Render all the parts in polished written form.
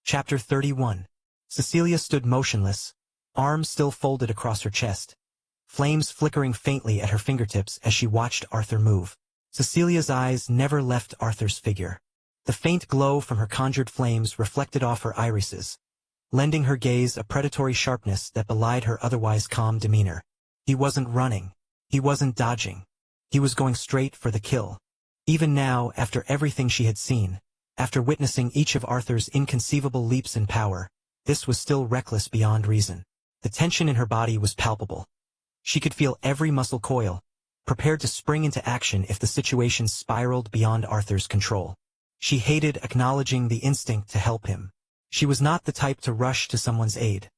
Chapter 31. Cecilia stood motionless, arms still folded across her chest, flames flickering faintly at her fingertips as she watched Arthur move. Cecilia's eyes never left Arthur's figure. The faint glow from her conjured flames reflected off her irises, lending her gaze a predatory sharpness that belied her otherwise calm demeanor. He wasn't running. He wasn't dodging. He was going straight for the kill. Even now, after everything she had seen, after witnessing each of Arthur's inconceivable leaps in power, this was still reckless beyond reason. The tension in her body was palpable. She could feel every muscle coil, prepared to spring into action if the situation spiraled beyond Arthur's control. She hated acknowledging the instinct to help him. She was not the type to rush to someone's aid,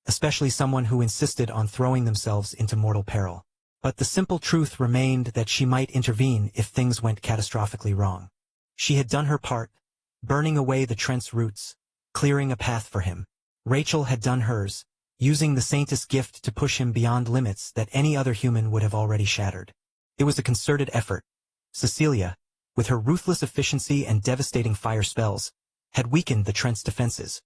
especially someone who insisted on throwing themselves into mortal peril. But the simple truth remained that she might intervene if things went catastrophically wrong. She had done her part, burning away the Trent's roots, clearing a path for him. Rachel had done hers, using the Saintess gift to push him beyond limits that any other human would have already shattered. It was a concerted effort. Cecilia, with her ruthless efficiency and devastating fire spells, had weakened the Trent's defenses,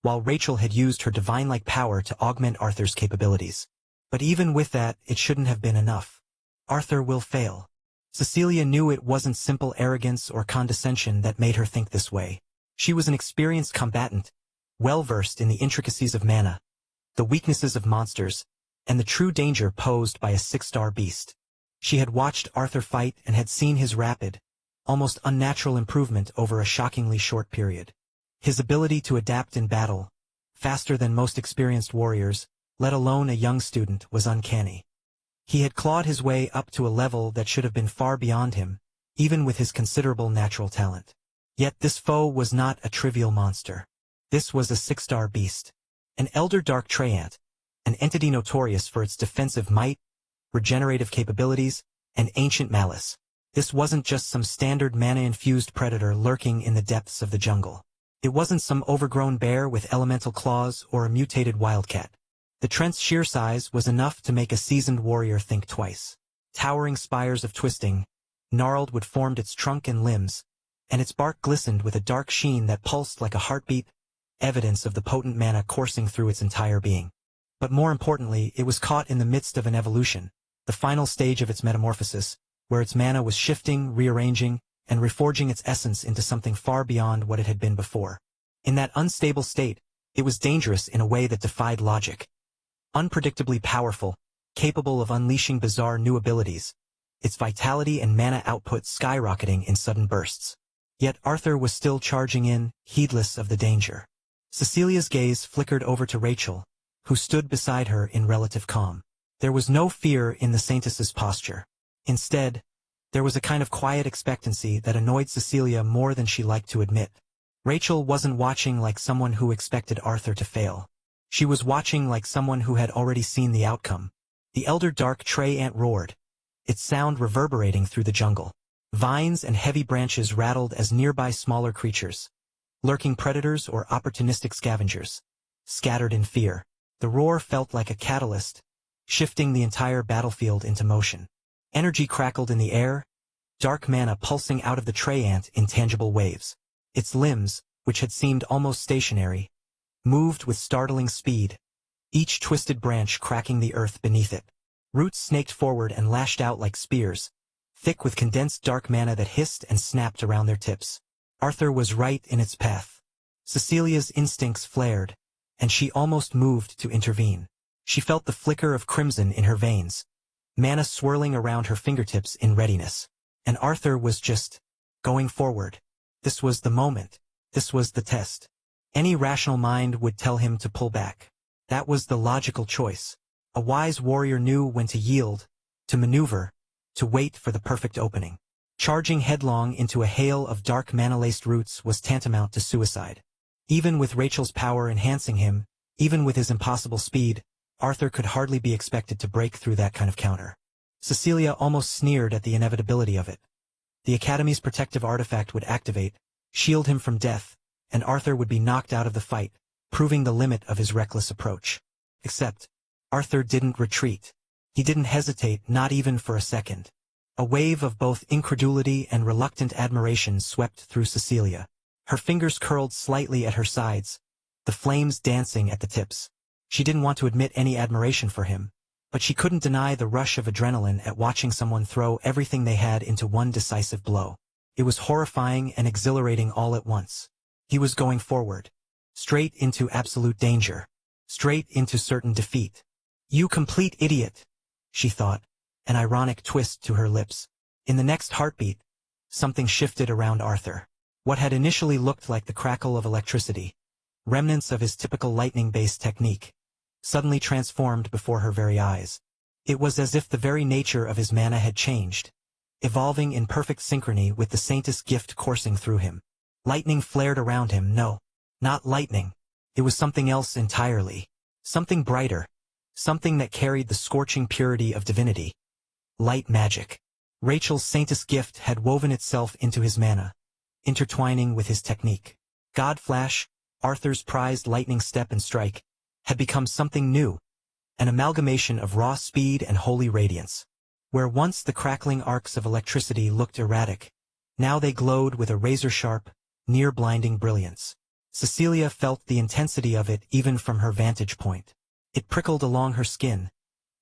while Rachel had used her divine-like power to augment Arthur's capabilities. But even with that, it shouldn't have been enough. Arthur will fail. Cecilia knew it wasn't simple arrogance or condescension that made her think this way. She was an experienced combatant, well-versed in the intricacies of mana, the weaknesses of monsters, and the true danger posed by a six-star beast. She had watched Arthur fight and had seen his rapid, almost unnatural improvement over a shockingly short period. His ability to adapt in battle, faster than most experienced warriors, let alone a young student, was uncanny. He had clawed his way up to a level that should have been far beyond him, even with his considerable natural talent. Yet this foe was not a trivial monster. This was a six-star beast. An elder dark treant, an entity notorious for its defensive might, regenerative capabilities, and ancient malice. This wasn't just some standard mana-infused predator lurking in the depths of the jungle. It wasn't some overgrown bear with elemental claws or a mutated wildcat. The Trent's sheer size was enough to make a seasoned warrior think twice. Towering spires of twisting, gnarled wood formed its trunk and limbs, and its bark glistened with a dark sheen that pulsed like a heartbeat, evidence of the potent mana coursing through its entire being. But more importantly, it was caught in the midst of an evolution, the final stage of its metamorphosis, where its mana was shifting, rearranging, and reforging its essence into something far beyond what it had been before. In that unstable state, it was dangerous in a way that defied logic. Unpredictably powerful, capable of unleashing bizarre new abilities, its vitality and mana output skyrocketing in sudden bursts. Yet Arthur was still charging in, heedless of the danger. Cecilia's gaze flickered over to Rachel, who stood beside her in relative calm. There was no fear in the Saintess's posture. Instead, there was a kind of quiet expectancy that annoyed Cecilia more than she liked to admit. Rachel wasn't watching like someone who expected Arthur to fail. She was watching like someone who had already seen the outcome. The elder dark treant roared, its sound reverberating through the jungle. Vines and heavy branches rattled as nearby smaller creatures, lurking predators or opportunistic scavengers, scattered in fear. The roar felt like a catalyst, shifting the entire battlefield into motion. Energy crackled in the air, dark mana pulsing out of the treant in tangible waves. Its limbs, which had seemed almost stationary, moved with startling speed, each twisted branch cracking the earth beneath it. Roots snaked forward and lashed out like spears, thick with condensed dark mana that hissed and snapped around their tips. Arthur was right in its path. Cecilia's instincts flared, and she almost moved to intervene. She felt the flicker of crimson in her veins, mana swirling around her fingertips in readiness. And Arthur was just going forward. This was the moment. This was the test. Any rational mind would tell him to pull back. That was the logical choice. A wise warrior knew when to yield, to maneuver, to wait for the perfect opening. Charging headlong into a hail of dark mana-laced roots was tantamount to suicide. Even with Rachel's power enhancing him, even with his impossible speed, Arthur could hardly be expected to break through that kind of counter. Cecilia almost sneered at the inevitability of it. The Academy's protective artifact would activate, shield him from death, and Arthur would be knocked out of the fight, proving the limit of his reckless approach. Except, Arthur didn't retreat. He didn't hesitate, not even for a second. A wave of both incredulity and reluctant admiration swept through Cecilia. Her fingers curled slightly at her sides, the flames dancing at the tips. She didn't want to admit any admiration for him, but she couldn't deny the rush of adrenaline at watching someone throw everything they had into one decisive blow. It was horrifying and exhilarating all at once. He was going forward. Straight into absolute danger. Straight into certain defeat. "You complete idiot," she thought, an ironic twist to her lips. In the next heartbeat, something shifted around Arthur. What had initially looked like the crackle of electricity, remnants of his typical lightning-based technique, suddenly transformed before her very eyes. It was as if the very nature of his mana had changed, evolving in perfect synchrony with the saint's gift coursing through him. Lightning flared around him. No, not lightning. It was something else entirely. Something brighter. Something that carried the scorching purity of divinity. Light magic. Rachel's saint's gift had woven itself into his mana, intertwining with his technique. God Flash, Arthur's prized lightning step and strike, had become something new, an amalgamation of raw speed and holy radiance. Where once the crackling arcs of electricity looked erratic, now they glowed with a razor-sharp, near-blinding brilliance. Cecilia felt the intensity of it even from her vantage point. It prickled along her skin,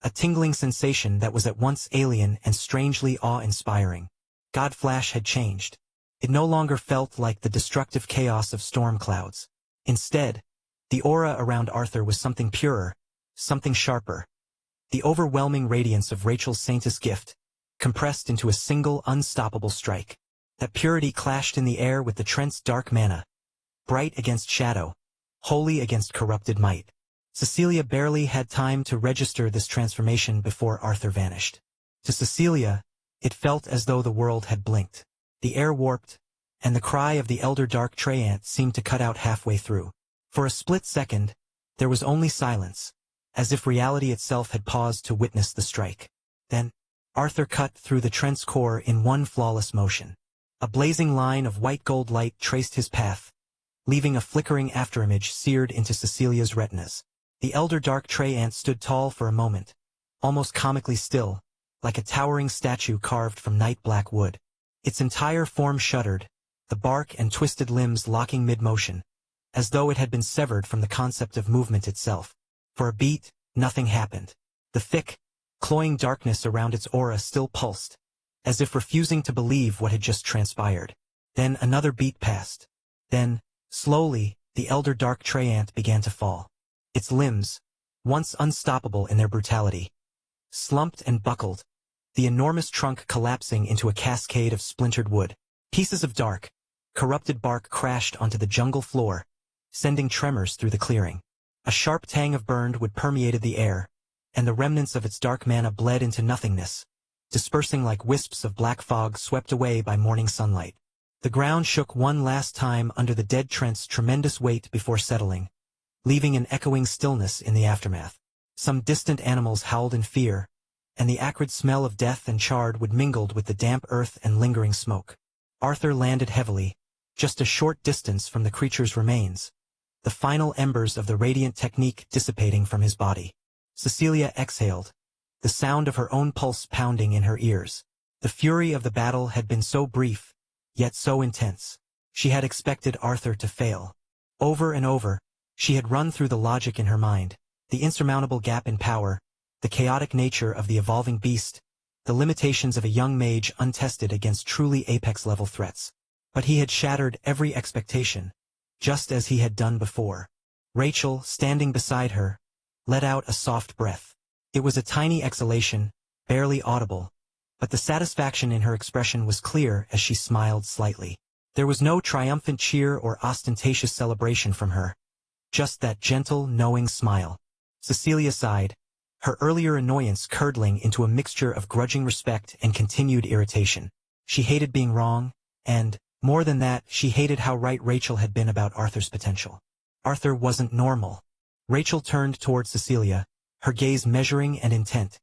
a tingling sensation that was at once alien and strangely awe-inspiring. God Flash had changed. It no longer felt like the destructive chaos of storm clouds. Instead, the aura around Arthur was something purer, something sharper. The overwhelming radiance of Rachel's saint's gift, compressed into a single unstoppable strike. That purity clashed in the air with the Trent's dark mana, bright against shadow, holy against corrupted might. Cecilia barely had time to register this transformation before Arthur vanished. To Cecilia, it felt as though the world had blinked. The air warped, and the cry of the elder dark treant seemed to cut out halfway through. For a split second, there was only silence, as if reality itself had paused to witness the strike. Then, Arthur cut through the Trent's core in one flawless motion. A blazing line of white-gold light traced his path, leaving a flickering afterimage seared into Cecilia's retinas. The elder dark treant stood tall for a moment, almost comically still, like a towering statue carved from night-black wood. Its entire form shuddered, the bark and twisted limbs locking mid-motion, as though it had been severed from the concept of movement itself. For a beat, nothing happened. The thick, cloying darkness around its aura still pulsed, as if refusing to believe what had just transpired. Then another beat passed. Then, slowly, the elder dark treant began to fall. Its limbs, once unstoppable in their brutality, slumped and buckled, the enormous trunk collapsing into a cascade of splintered wood. Pieces of dark, corrupted bark crashed onto the jungle floor, sending tremors through the clearing. A sharp tang of burned wood permeated the air, and the remnants of its dark mana bled into nothingness, dispersing like wisps of black fog swept away by morning sunlight. The ground shook one last time under the dead Trent's tremendous weight before settling, leaving an echoing stillness in the aftermath. Some distant animals howled in fear, and the acrid smell of death and charred wood mingled with the damp earth and lingering smoke. Arthur landed heavily, just a short distance from the creature's remains, the final embers of the radiant technique dissipating from his body. Cecilia exhaled, the sound of her own pulse pounding in her ears. The fury of the battle had been so brief, yet so intense. She had expected Arthur to fail. Over and over, she had run through the logic in her mind, the insurmountable gap in power, the chaotic nature of the evolving beast, the limitations of a young mage untested against truly apex-level threats. But he had shattered every expectation, just as he had done before. Rachel, standing beside her, let out a soft breath. It was a tiny exhalation, barely audible, but the satisfaction in her expression was clear as she smiled slightly. There was no triumphant cheer or ostentatious celebration from her, just that gentle, knowing smile. Cecilia sighed, her earlier annoyance curdling into a mixture of grudging respect and continued irritation. She hated being wrong, and, more than that, she hated how right Rachel had been about Arthur's potential. Arthur wasn't normal. Rachel turned toward Cecilia, her gaze measuring and intent,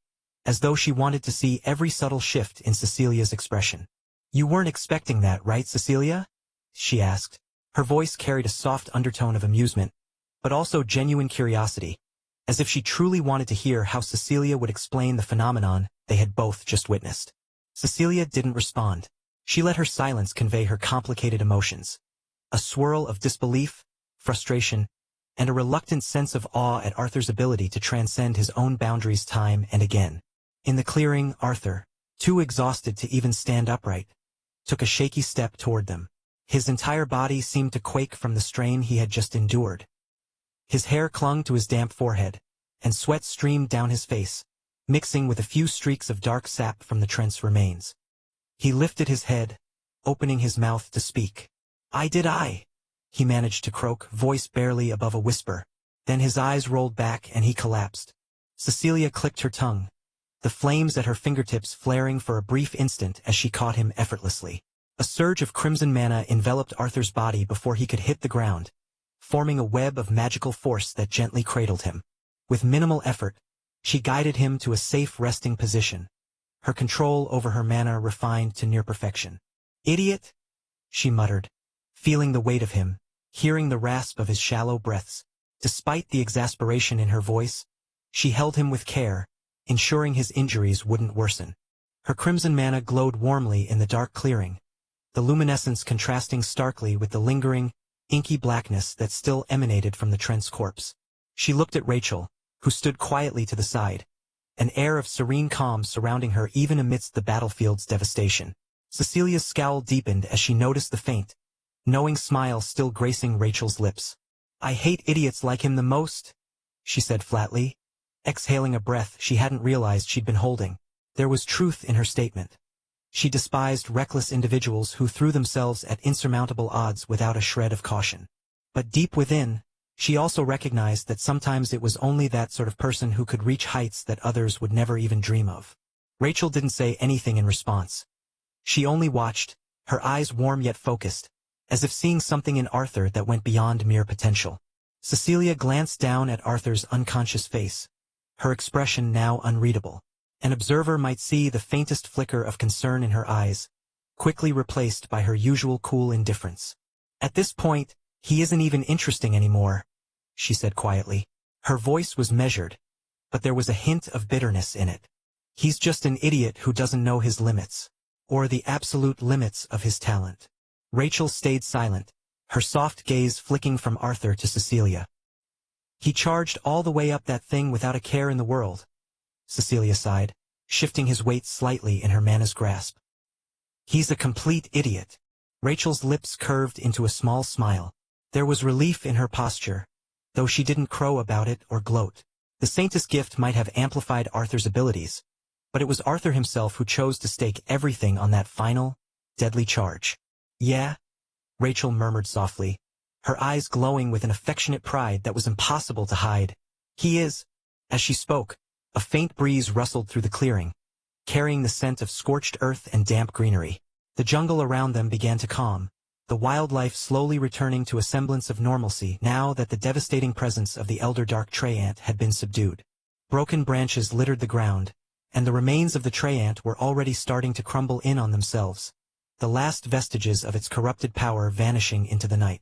as though she wanted to see every subtle shift in Cecilia's expression. "You weren't expecting that, right, Cecilia?" she asked. Her voice carried a soft undertone of amusement, but also genuine curiosity, as if she truly wanted to hear how Cecilia would explain the phenomenon they had both just witnessed. Cecilia didn't respond. She let her silence convey her complicated emotions. A swirl of disbelief, frustration, and a reluctant sense of awe at Arthur's ability to transcend his own boundaries time and again. In the clearing, Arthur, too exhausted to even stand upright, took a shaky step toward them. His entire body seemed to quake from the strain he had just endured. His hair clung to his damp forehead, and sweat streamed down his face, mixing with a few streaks of dark sap from the trench remains. He lifted his head, opening his mouth to speak. I, he managed to croak, voice barely above a whisper. Then his eyes rolled back and he collapsed. Cecilia clicked her tongue, the flames at her fingertips flaring for a brief instant as she caught him effortlessly. A surge of crimson mana enveloped Arthur's body before he could hit the ground, forming a web of magical force that gently cradled him. With minimal effort, she guided him to a safe resting position, her control over her mana refined to near perfection. "Idiot," she muttered, feeling the weight of him, hearing the rasp of his shallow breaths. Despite the exasperation in her voice, she held him with care, ensuring his injuries wouldn't worsen. Her crimson mana glowed warmly in the dark clearing, the luminescence contrasting starkly with the lingering, inky blackness that still emanated from the Trent's corpse. She looked at Rachel, who stood quietly to the side, an air of serene calm surrounding her even amidst the battlefield's devastation. Cecilia's scowl deepened as she noticed the faint, knowing smile still gracing Rachel's lips. "I hate idiots like him the most," she said flatly, exhaling a breath she hadn't realized she'd been holding. There was truth in her statement. She despised reckless individuals who threw themselves at insurmountable odds without a shred of caution. But deep within, she also recognized that sometimes it was only that sort of person who could reach heights that others would never even dream of. Rachel didn't say anything in response. She only watched, her eyes warm yet focused, as if seeing something in Arthur that went beyond mere potential. Cecilia glanced down at Arthur's unconscious face, her expression now unreadable. An observer might see the faintest flicker of concern in her eyes, quickly replaced by her usual cool indifference. "At this point, he isn't even interesting anymore," she said quietly. Her voice was measured, but there was a hint of bitterness in it. "He's just an idiot who doesn't know his limits, or the absolute limits of his talent." Rachel stayed silent, her soft gaze flicking from Arthur to Cecilia. "He charged all the way up that thing without a care in the world," Cecilia sighed, shifting his weight slightly in her mana's grasp. "He's a complete idiot." Rachel's lips curved into a small smile. There was relief in her posture, though she didn't crow about it or gloat. The Saintess gift might have amplified Arthur's abilities, but it was Arthur himself who chose to stake everything on that final, deadly charge. "Yeah?" Rachel murmured softly, her eyes glowing with an affectionate pride that was impossible to hide. "He is." As she spoke, a faint breeze rustled through the clearing, carrying the scent of scorched earth and damp greenery. The jungle around them began to calm, the wildlife slowly returning to a semblance of normalcy now that the devastating presence of the elder dark tree ant had been subdued. Broken branches littered the ground, and the remains of the tree ant were already starting to crumble in on themselves, the last vestiges of its corrupted power vanishing into the night.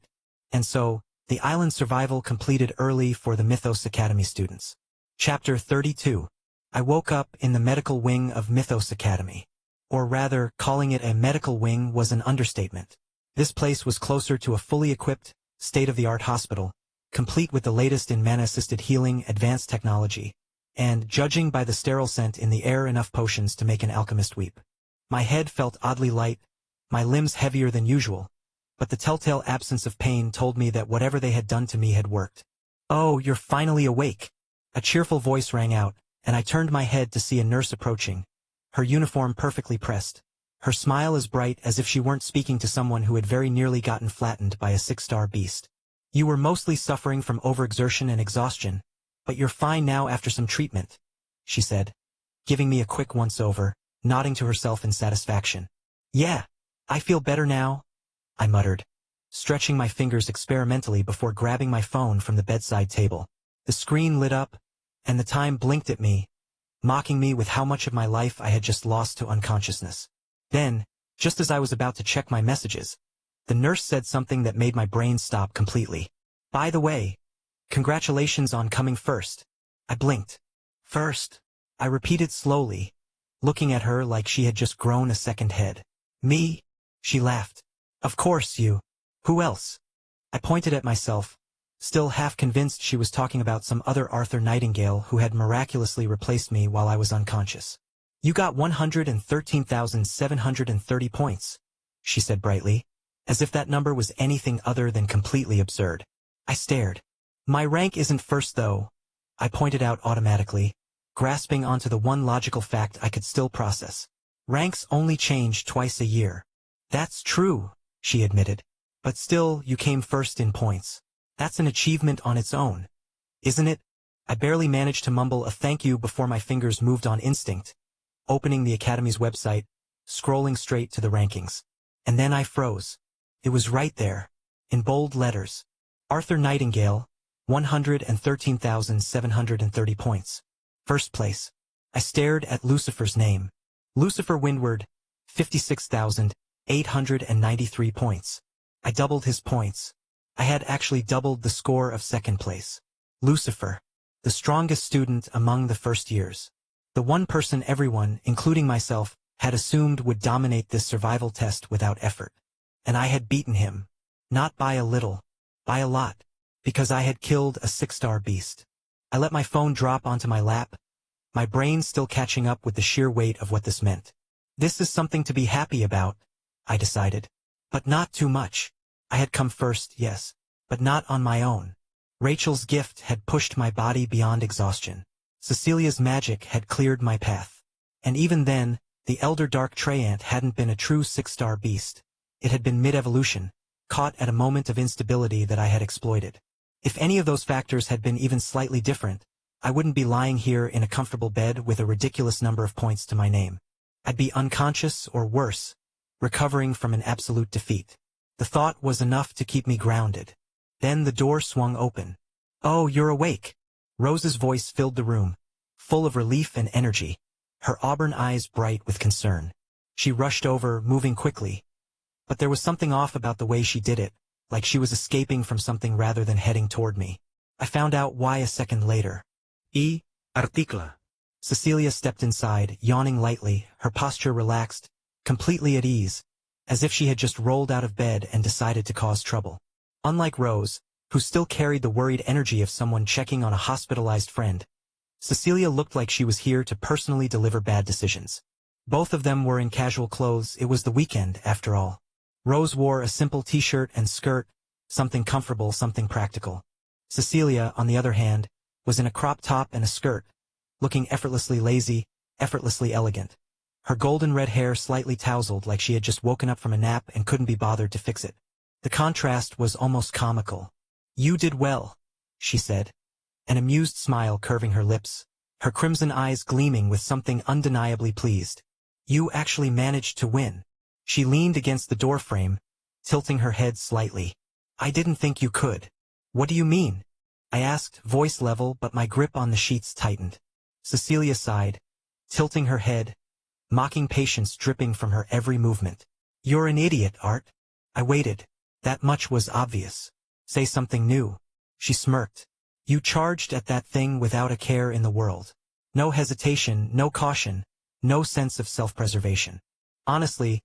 And so, the island's survival completed early for the Mythos Academy students. Chapter 32. I woke up in the medical wing of Mythos Academy. Or rather, calling it a medical wing was an understatement. This place was closer to a fully equipped, state-of-the-art hospital, complete with the latest in mana-assisted healing, advanced technology, and, judging by the sterile scent in the air, enough potions to make an alchemist weep. My head felt oddly light, my limbs heavier than usual, but the telltale absence of pain told me that whatever they had done to me had worked. "Oh, you're finally awake!" A cheerful voice rang out, and I turned my head to see a nurse approaching, her uniform perfectly pressed, her smile as bright as if she weren't speaking to someone who had very nearly gotten flattened by a 6-star beast. "You were mostly suffering from overexertion and exhaustion, but you're fine now after some treatment," she said, giving me a quick once-over, nodding to herself in satisfaction. "Yeah, I feel better now," I muttered, stretching my fingers experimentally before grabbing my phone from the bedside table. The screen lit up, and the time blinked at me, mocking me with how much of my life I had just lost to unconsciousness. Then, just as I was about to check my messages, the nurse said something that made my brain stop completely. "By the way, congratulations on coming first." I blinked. "First?" I repeated slowly, looking at her like she had just grown a second head. "Me?" She laughed. "Of course you. Who else?" I pointed at myself, still half convinced she was talking about some other Arthur Nightingale who had miraculously replaced me while I was unconscious. "You got 113,730 points," she said brightly, as if that number was anything other than completely absurd. I stared. "My rank isn't first though," I pointed out automatically, grasping onto the one logical fact I could still process. "Ranks only change twice a year." "That's true," she admitted. "But still, you came first in points. That's an achievement on its own, isn't it?" I barely managed to mumble a thank you before my fingers moved on instinct, opening the Academy's website, scrolling straight to the rankings. And then I froze. It was right there, in bold letters. Arthur Nightingale, 113,730 points. First place. I stared at Lucifer's name. Lucifer Windward, 56,893 points. I doubled his points. I had actually doubled the score of second place. Lucifer, the strongest student among the first years. The one person everyone, including myself, had assumed would dominate this survival test without effort. And I had beaten him. Not by a little, by a lot, because I had killed a 6-star beast. I let my phone drop onto my lap, my brain still catching up with the sheer weight of what this meant. This is something to be happy about, I decided. But not too much. I had come first, yes, but not on my own. Rachel's gift had pushed my body beyond exhaustion. Cecilia's magic had cleared my path. And even then, the Elder Dark Treant hadn't been a true 6-star beast. It had been mid-evolution, caught at a moment of instability that I had exploited. If any of those factors had been even slightly different, I wouldn't be lying here in a comfortable bed with a ridiculous number of points to my name. I'd be unconscious or worse, recovering from an absolute defeat. The thought was enough to keep me grounded. Then the door swung open. "Oh, you're awake." Rose's voice filled the room, full of relief and energy, her auburn eyes bright with concern. She rushed over, moving quickly. But there was something off about the way she did it, like she was escaping from something rather than heading toward me. I found out why a second later. Article. Cecilia stepped inside, yawning lightly, her posture relaxed, completely at ease, as if she had just rolled out of bed and decided to cause trouble. Unlike Rose, who still carried the worried energy of someone checking on a hospitalized friend, Cecilia looked like she was here to personally deliver bad decisions. Both of them were in casual clothes. It was the weekend, after all. Rose wore a simple t-shirt and skirt, something comfortable, something practical. Cecilia, on the other hand, was in a crop top and a skirt, looking effortlessly lazy, effortlessly elegant. Her golden red hair slightly tousled like she had just woken up from a nap and couldn't be bothered to fix it. The contrast was almost comical. "You did well," she said, an amused smile curving her lips, her crimson eyes gleaming with something undeniably pleased. "You actually managed to win." She leaned against the doorframe, tilting her head slightly. "I didn't think you could." "What do you mean?" I asked, voice level, but my grip on the sheets tightened. Cecilia sighed, tilting her head, mocking patience dripping from her every movement. "You're an idiot, Art." I waited. That much was obvious. "Say something new." She smirked. "You charged at that thing without a care in the world. No hesitation, no caution, no sense of self-preservation. Honestly,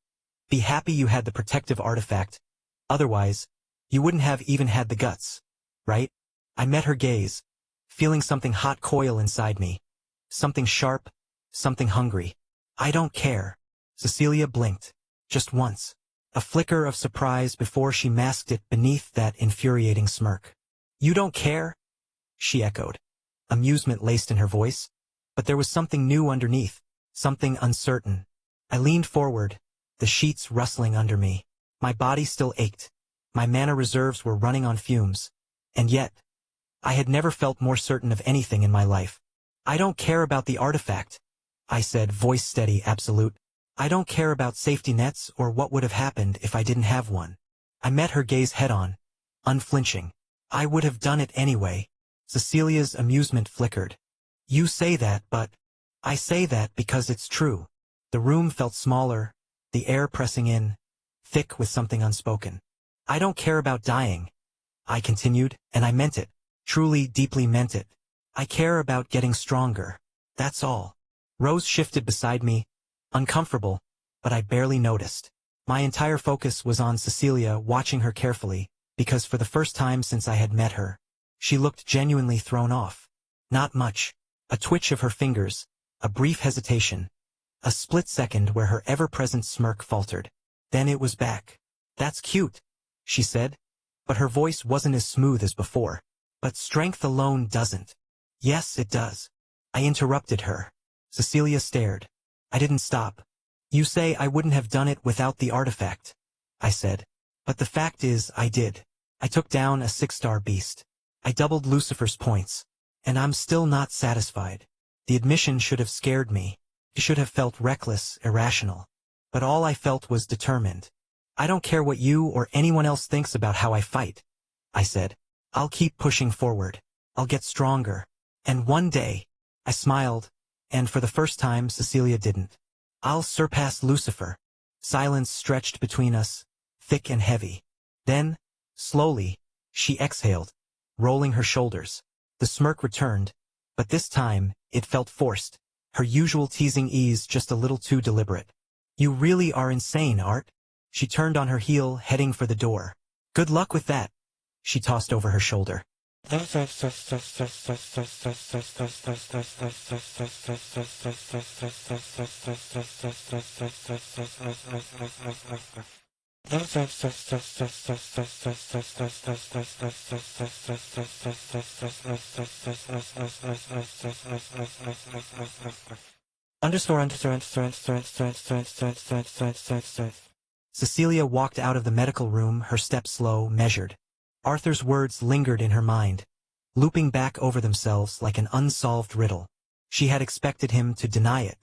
be happy you had the protective artifact. Otherwise, you wouldn't have even had the guts, right?" I met her gaze, feeling something hot coil inside me. Something sharp, something hungry. "I don't care." Cecilia blinked. Just once. A flicker of surprise before she masked it beneath that infuriating smirk. "You don't care?" she echoed. Amusement laced in her voice, but there was something new underneath, something uncertain. I leaned forward, the sheets rustling under me. My body still ached. My mana reserves were running on fumes. And yet, I had never felt more certain of anything in my life. "I don't care about the artifact," I said, voice steady, absolute. "I don't care about safety nets or what would have happened if I didn't have one." I met her gaze head-on, unflinching. "I would have done it anyway." Cecilia's amusement flickered. "You say that, but..." "I say that because it's true." The room felt smaller, the air pressing in, thick with something unspoken. "I don't care about dying," I continued, and I meant it. Truly, deeply meant it. "I care about getting stronger. That's all." Rose shifted beside me, uncomfortable, but I barely noticed. My entire focus was on Cecilia, watching her carefully, because for the first time since I had met her, She looked genuinely thrown off. Not much. A twitch of her fingers, a brief hesitation, a split second where her ever-present smirk faltered. Then it was back. "That's cute," she said. But her voice wasn't as smooth as before. "But strength alone doesn't." "Yes, it does." I interrupted her. Cecilia stared. I didn't stop. "You say I wouldn't have done it without the artifact," I said. "But the fact is, I did. I took down a 6-star beast. I doubled Lucifer's points. And I'm still not satisfied." The admission should have scared me. It should have felt reckless, irrational. But all I felt was determined. "I don't care what you or anyone else thinks about how I fight," I said. "I'll keep pushing forward. I'll get stronger. And one day," I smiled, and for the first time Cecilia didn't, "I'll surpass Lucifer." Silence stretched between us, thick and heavy. Then, slowly, she exhaled, rolling her shoulders. The smirk returned, but this time, it felt forced. Her usual teasing ease just a little too deliberate. "You really are insane, Art." She turned on her heel, heading for the door. "Good luck with that," she tossed over her shoulder. Cecilia walked out of the medical room, her step slow, measured. Arthur's words lingered in her mind, looping back over themselves like an unsolved riddle. She had expected him to deny it.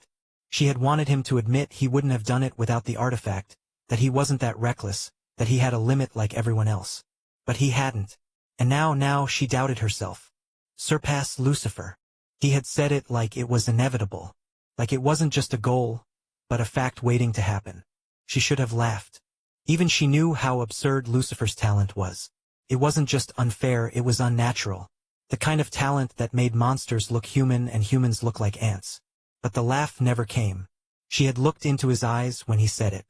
She had wanted him to admit he wouldn't have done it without the artifact, that he wasn't that reckless, that he had a limit like everyone else. But he hadn't. And now she doubted herself. Surpass Lucifer. He had said it like it was inevitable. Like it wasn't just a goal, but a fact waiting to happen. She should have laughed. Even she knew how absurd Lucifer's talent was. It wasn't just unfair, it was unnatural. The kind of talent that made monsters look human and humans look like ants. But the laugh never came. She had looked into his eyes when he said it.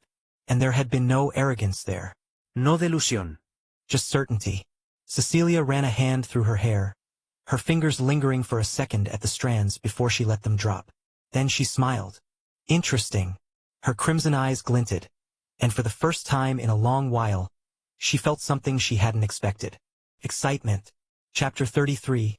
And there had been no arrogance there. No delusión. Just certainty. Cecilia ran a hand through her hair, her fingers lingering for a second at the strands before she let them drop. Then she smiled. Interesting. Her crimson eyes glinted. And for the first time in a long while, she felt something she hadn't expected. Excitement. Chapter 33.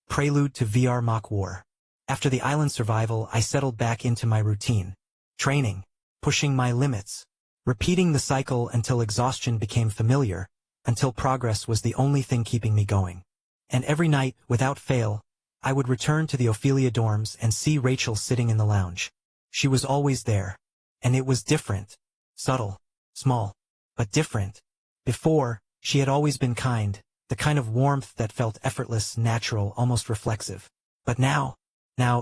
Prelude to VR Mock War. After the island survival, I settled back into my routine. Training. Pushing my limits. Repeating the cycle until exhaustion became familiar, until progress was the only thing keeping me going. And every night, without fail, I would return to the Ophelia dorms and see Rachel sitting in the lounge. She was always there. And it was different. Subtle. Small. But different. Before, she had always been kind, the kind of warmth that felt effortless, natural, almost reflexive. But now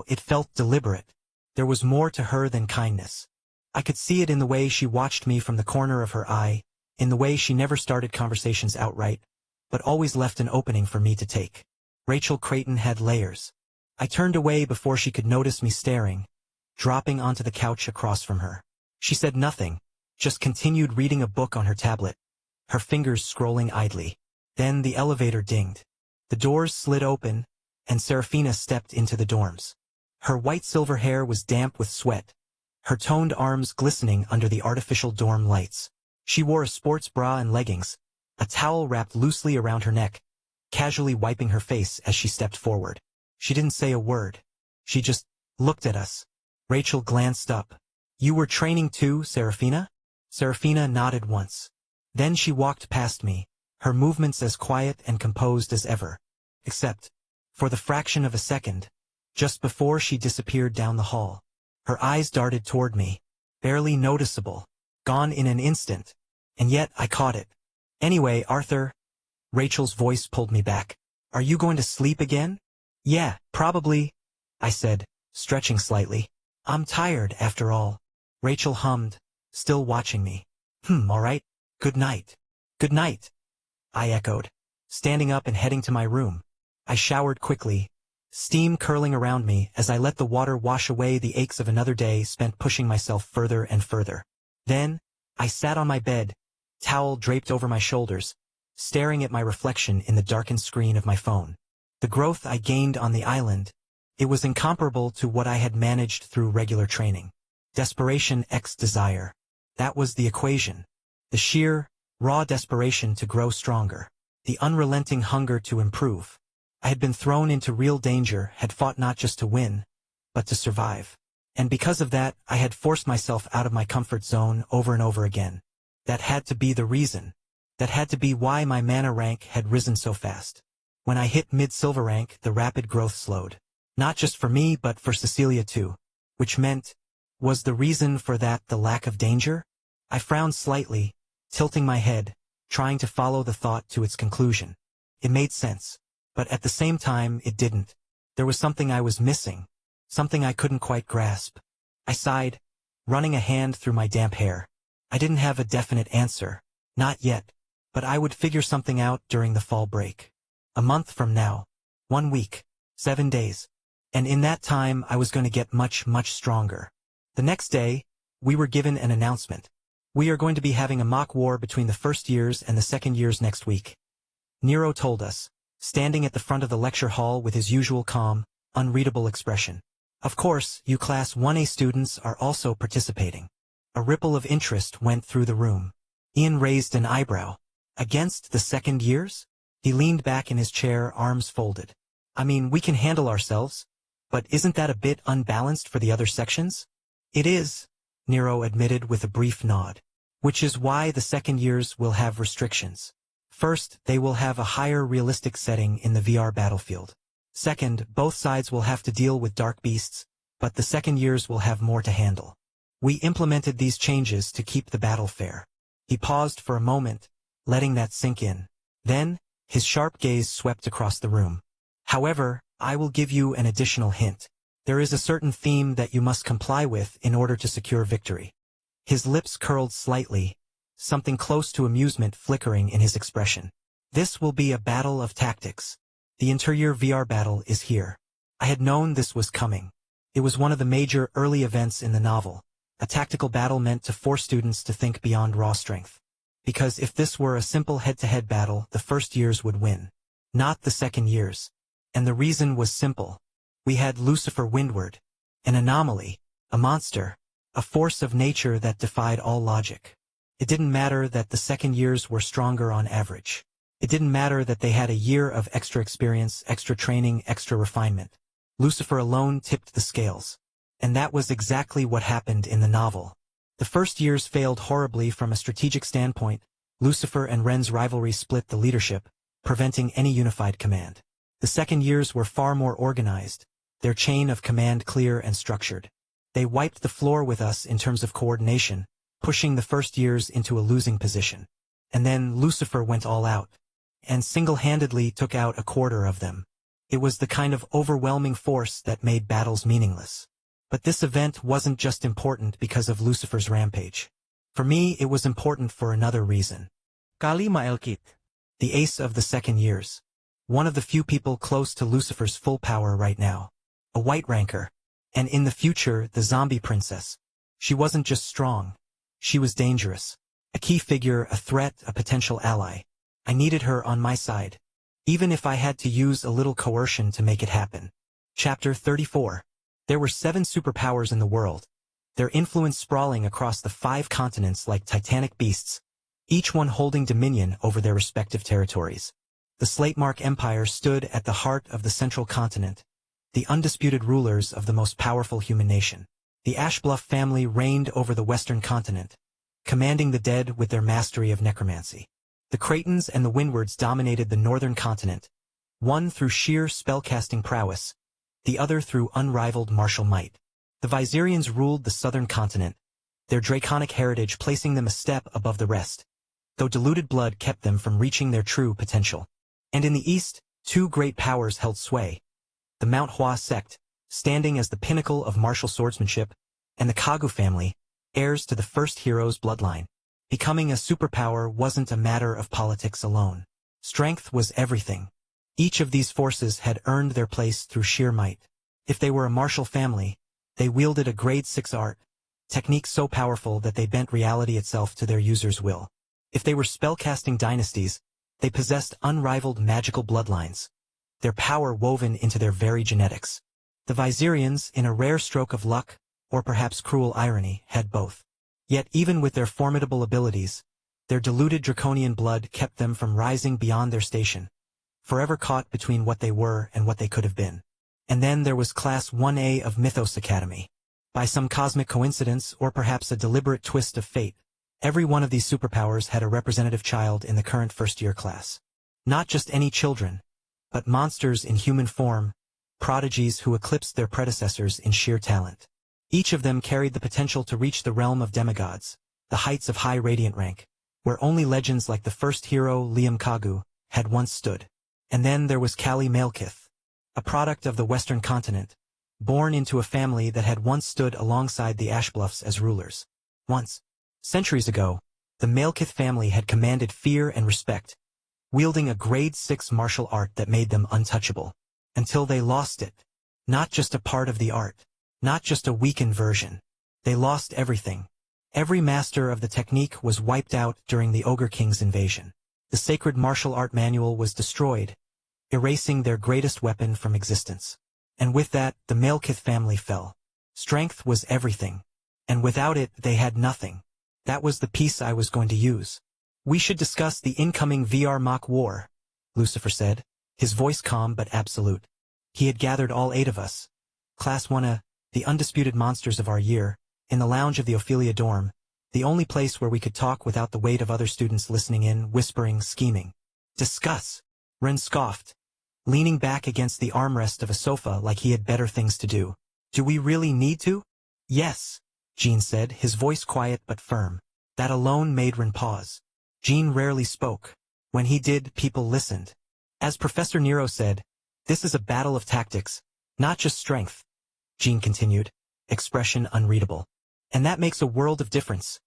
it felt deliberate. There was more to her than kindness. I could see it in the way she watched me from the corner of her eye, in the way she never started conversations outright, but always left an opening for me to take. Rachel Creighton had layers. I turned away before she could notice me staring, dropping onto the couch across from her. She said nothing, just continued reading a book on her tablet, her fingers scrolling idly. Then the elevator dinged. The doors slid open, and Serafina stepped into the dorms. Her white-silver hair was damp with sweat, her toned arms glistening under the artificial dorm lights. She wore a sports bra and leggings, a towel wrapped loosely around her neck, casually wiping her face as she stepped forward. She didn't say a word. She just looked at us. Rachel glanced up. "You were training too, Serafina?" Serafina nodded once. Then she walked past me, her movements as quiet and composed as ever. Except, for the fraction of a second, just before she disappeared down the hall, her eyes darted toward me, barely noticeable, gone in an instant, and yet I caught it. "Anyway, Arthur," Rachel's voice pulled me back. "Are you going to sleep again?" "Yeah, probably," I said, stretching slightly. "I'm tired, after all." Rachel hummed, still watching me. All right. Good night." "Good night," I echoed, standing up and heading to my room. I showered quickly, steam curling around me as I let the water wash away the aches of another day spent pushing myself further and further. Then, I sat on my bed, towel draped over my shoulders, staring at my reflection in the darkened screen of my phone. The growth I gained on the island, it was incomparable to what I had managed through regular training. Desperation x desire. That was the equation. The sheer, raw desperation to grow stronger. The unrelenting hunger to improve. I had been thrown into real danger, had fought not just to win, but to survive. And because of that, I had forced myself out of my comfort zone over and over again. That had to be the reason. That had to be why my mana rank had risen so fast. When I hit mid-silver rank, the rapid growth slowed. Not just for me, but for Cecilia too. Which meant, was the reason for that the lack of danger? I frowned slightly, tilting my head, trying to follow the thought to its conclusion. It made sense. But at the same time, it didn't. There was something I was missing. Something I couldn't quite grasp. I sighed, running a hand through my damp hair. I didn't have a definite answer. Not yet. But I would figure something out during the fall break. A month from now. 1 week. 7 days. And in that time I was going to get much, much stronger. The next day, we were given an announcement. We are going to be having a mock war between the first years and the second years next week. Nero told us, standing at the front of the lecture hall with his usual calm, unreadable expression. Of course, you Class 1A students are also participating. A ripple of interest went through the room. Ian raised an eyebrow. Against the second years? He leaned back in his chair, arms folded. I mean, we can handle ourselves. But isn't that a bit unbalanced for the other sections? It is, Nero admitted with a brief nod. Which is why the second years will have restrictions. First, they will have a higher realistic setting in the VR battlefield. Second, both sides will have to deal with dark beasts, but the second years will have more to handle. We implemented these changes to keep the battle fair. He paused for a moment, letting that sink in. Then, his sharp gaze swept across the room. However, I will give you an additional hint. There is a certain theme that you must comply with in order to secure victory. His lips curled slightly, something close to amusement flickering in his expression. This will be a battle of tactics. The interior VR battle is here. I had known this was coming. It was one of the major early events in the novel, a tactical battle meant to force students to think beyond raw strength. Because if this were a simple head-to-head battle, the first years would win. Not the second years. And the reason was simple. We had Lucifer Windward, an anomaly, a monster, a force of nature that defied all logic. It didn't matter that the second years were stronger on average. It didn't matter that they had a year of extra experience, extra training, extra refinement. Lucifer alone tipped the scales. And that was exactly what happened in the novel. The first years failed horribly from a strategic standpoint. Lucifer and Ren's rivalry split the leadership, preventing any unified command. The second years were far more organized, their chain of command clear and structured. They wiped the floor with us in terms of coordination, pushing the first years into a losing position. And then Lucifer went all out, and single-handedly took out a quarter of them. It was the kind of overwhelming force that made battles meaningless. But this event wasn't just important because of Lucifer's rampage. For me, it was important for another reason. Kali Maelkit. The ace of the second years. One of the few people close to Lucifer's full power right now. A white ranker. And in the future, the zombie princess. She wasn't just strong. She was dangerous. A key figure, a threat, a potential ally. I needed her on my side. Even if I had to use a little coercion to make it happen. Chapter 34. There were 7 superpowers in the world. Their influence sprawling across the 5 continents like titanic beasts, each one holding dominion over their respective territories. The Slatemark Empire stood at the heart of the central continent, the undisputed rulers of the most powerful human nation. The Ashbluff family reigned over the western continent, commanding the dead with their mastery of necromancy. The Creightons and the Windwards dominated the northern continent, one through sheer spellcasting prowess, the other through unrivaled martial might. The Viserians ruled the southern continent, their draconic heritage placing them a step above the rest, though diluted blood kept them from reaching their true potential. And in the east, 2 great powers held sway. The Mount Hua sect, standing as the pinnacle of martial swordsmanship, and the Kagu family, heirs to the first hero's bloodline. Becoming a superpower wasn't a matter of politics alone. Strength was everything. Each of these forces had earned their place through sheer might. If they were a martial family, they wielded a grade 6 art, technique so powerful that they bent reality itself to their user's will. If they were spellcasting dynasties, They possessed unrivaled magical bloodlines, their power woven into their very genetics. The Viserians, in a rare stroke of luck, or perhaps cruel irony, had both. Yet even with their formidable abilities, their diluted draconian blood kept them from rising beyond their station, forever caught between what they were and what they could have been. And then there was Class 1A of Mythos Academy. By some cosmic coincidence, or perhaps a deliberate twist of fate, every one of these superpowers had a representative child in the current first-year class. Not just any children, but monsters in human form, prodigies who eclipsed their predecessors in sheer talent. Each of them carried the potential to reach the realm of demigods, the heights of high radiant rank, where only legends like the first hero, Liam Kagu, had once stood. And then there was Callie Malekith, a product of the Western continent, born into a family that had once stood alongside the Ashbluffs as rulers. Once, centuries ago, the Malekith family had commanded fear and respect, wielding a grade 6 martial art that made them untouchable. Until they lost it. Not just a part of the art. Not just a weakened version. They lost everything. Every master of the technique was wiped out during the Ogre King's invasion. The sacred martial art manual was destroyed, erasing their greatest weapon from existence. And with that, the Malekith family fell. Strength was everything. And without it, they had nothing. That was the piece I was going to use. We should discuss the incoming VR mock war, Lucifer said, his voice calm but absolute. He had gathered all 8 of us, Class 1A, the undisputed monsters of our year, in the lounge of the Ophelia dorm, the only place where we could talk without the weight of other students listening in, whispering, scheming. Discuss, Ren scoffed, leaning back against the armrest of a sofa like he had better things to do. Do we really need to? Yes, Jean said, his voice quiet but firm. That alone made Ren pause. Jean rarely spoke. When he did, people listened. As Professor Nero said, this is a battle of tactics, not just strength, Jean continued, expression unreadable. And that makes a world of difference,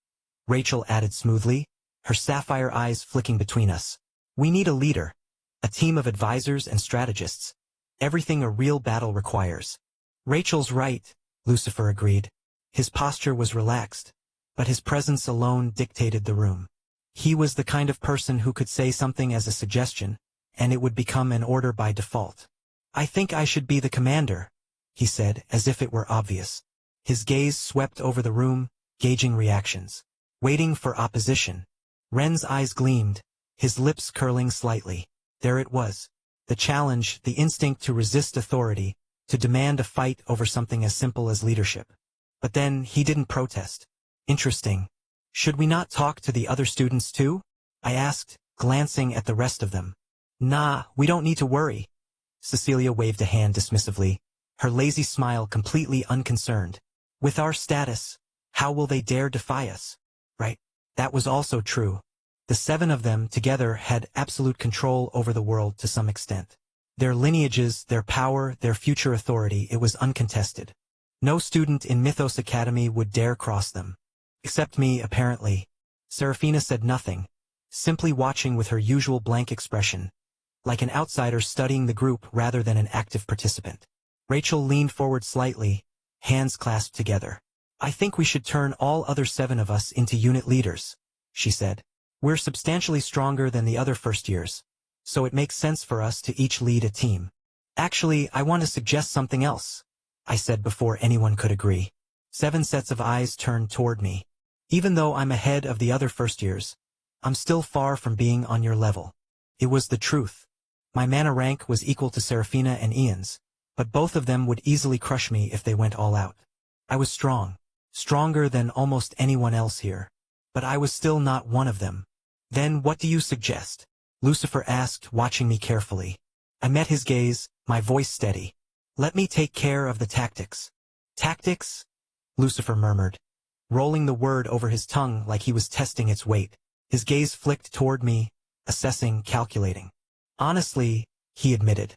Rachel added smoothly, her sapphire eyes flicking between us. We need a leader, a team of advisors and strategists, everything a real battle requires. Rachel's right, Lucifer agreed. His posture was relaxed, but his presence alone dictated the room. He was the kind of person who could say something as a suggestion, and it would become an order by default. I think I should be the commander, he said, as if it were obvious. His gaze swept over the room, gauging reactions, waiting for opposition. Ren's eyes gleamed, his lips curling slightly. There it was. The challenge, the instinct to resist authority, to demand a fight over something as simple as leadership. But then, he didn't protest. Interesting. Should we not talk to the other students too? I asked, glancing at the rest of them. Nah, we don't need to worry. Cecilia waved a hand dismissively, her lazy smile completely unconcerned. With our status, how will they dare defy us? Right. That was also true. The 7 of them together had absolute control over the world to some extent. Their lineages, their power, their future authority, it was uncontested. No student in Mythos Academy would dare cross them. Except me, apparently. Serafina said nothing, simply watching with her usual blank expression, like an outsider studying the group rather than an active participant. Rachel leaned forward slightly, hands clasped together. I think we should turn all other 7 of us into unit leaders, she said. We're substantially stronger than the other first years, so it makes sense for us to each lead a team. Actually, I want to suggest something else, I said before anyone could agree. 7 sets of eyes turned toward me. Even though I'm ahead of the other first years, I'm still far from being on your level. It was the truth. My mana rank was equal to Serafina and Ian's, but both of them would easily crush me if they went all out. I was strong, stronger than almost anyone else here, but I was still not one of them. Then what do you suggest? Lucifer asked, watching me carefully. I met his gaze, my voice steady. Let me take care of the tactics. Tactics? Lucifer murmured, rolling the word over his tongue like he was testing its weight. His gaze flicked toward me, assessing, calculating. Honestly, he admitted,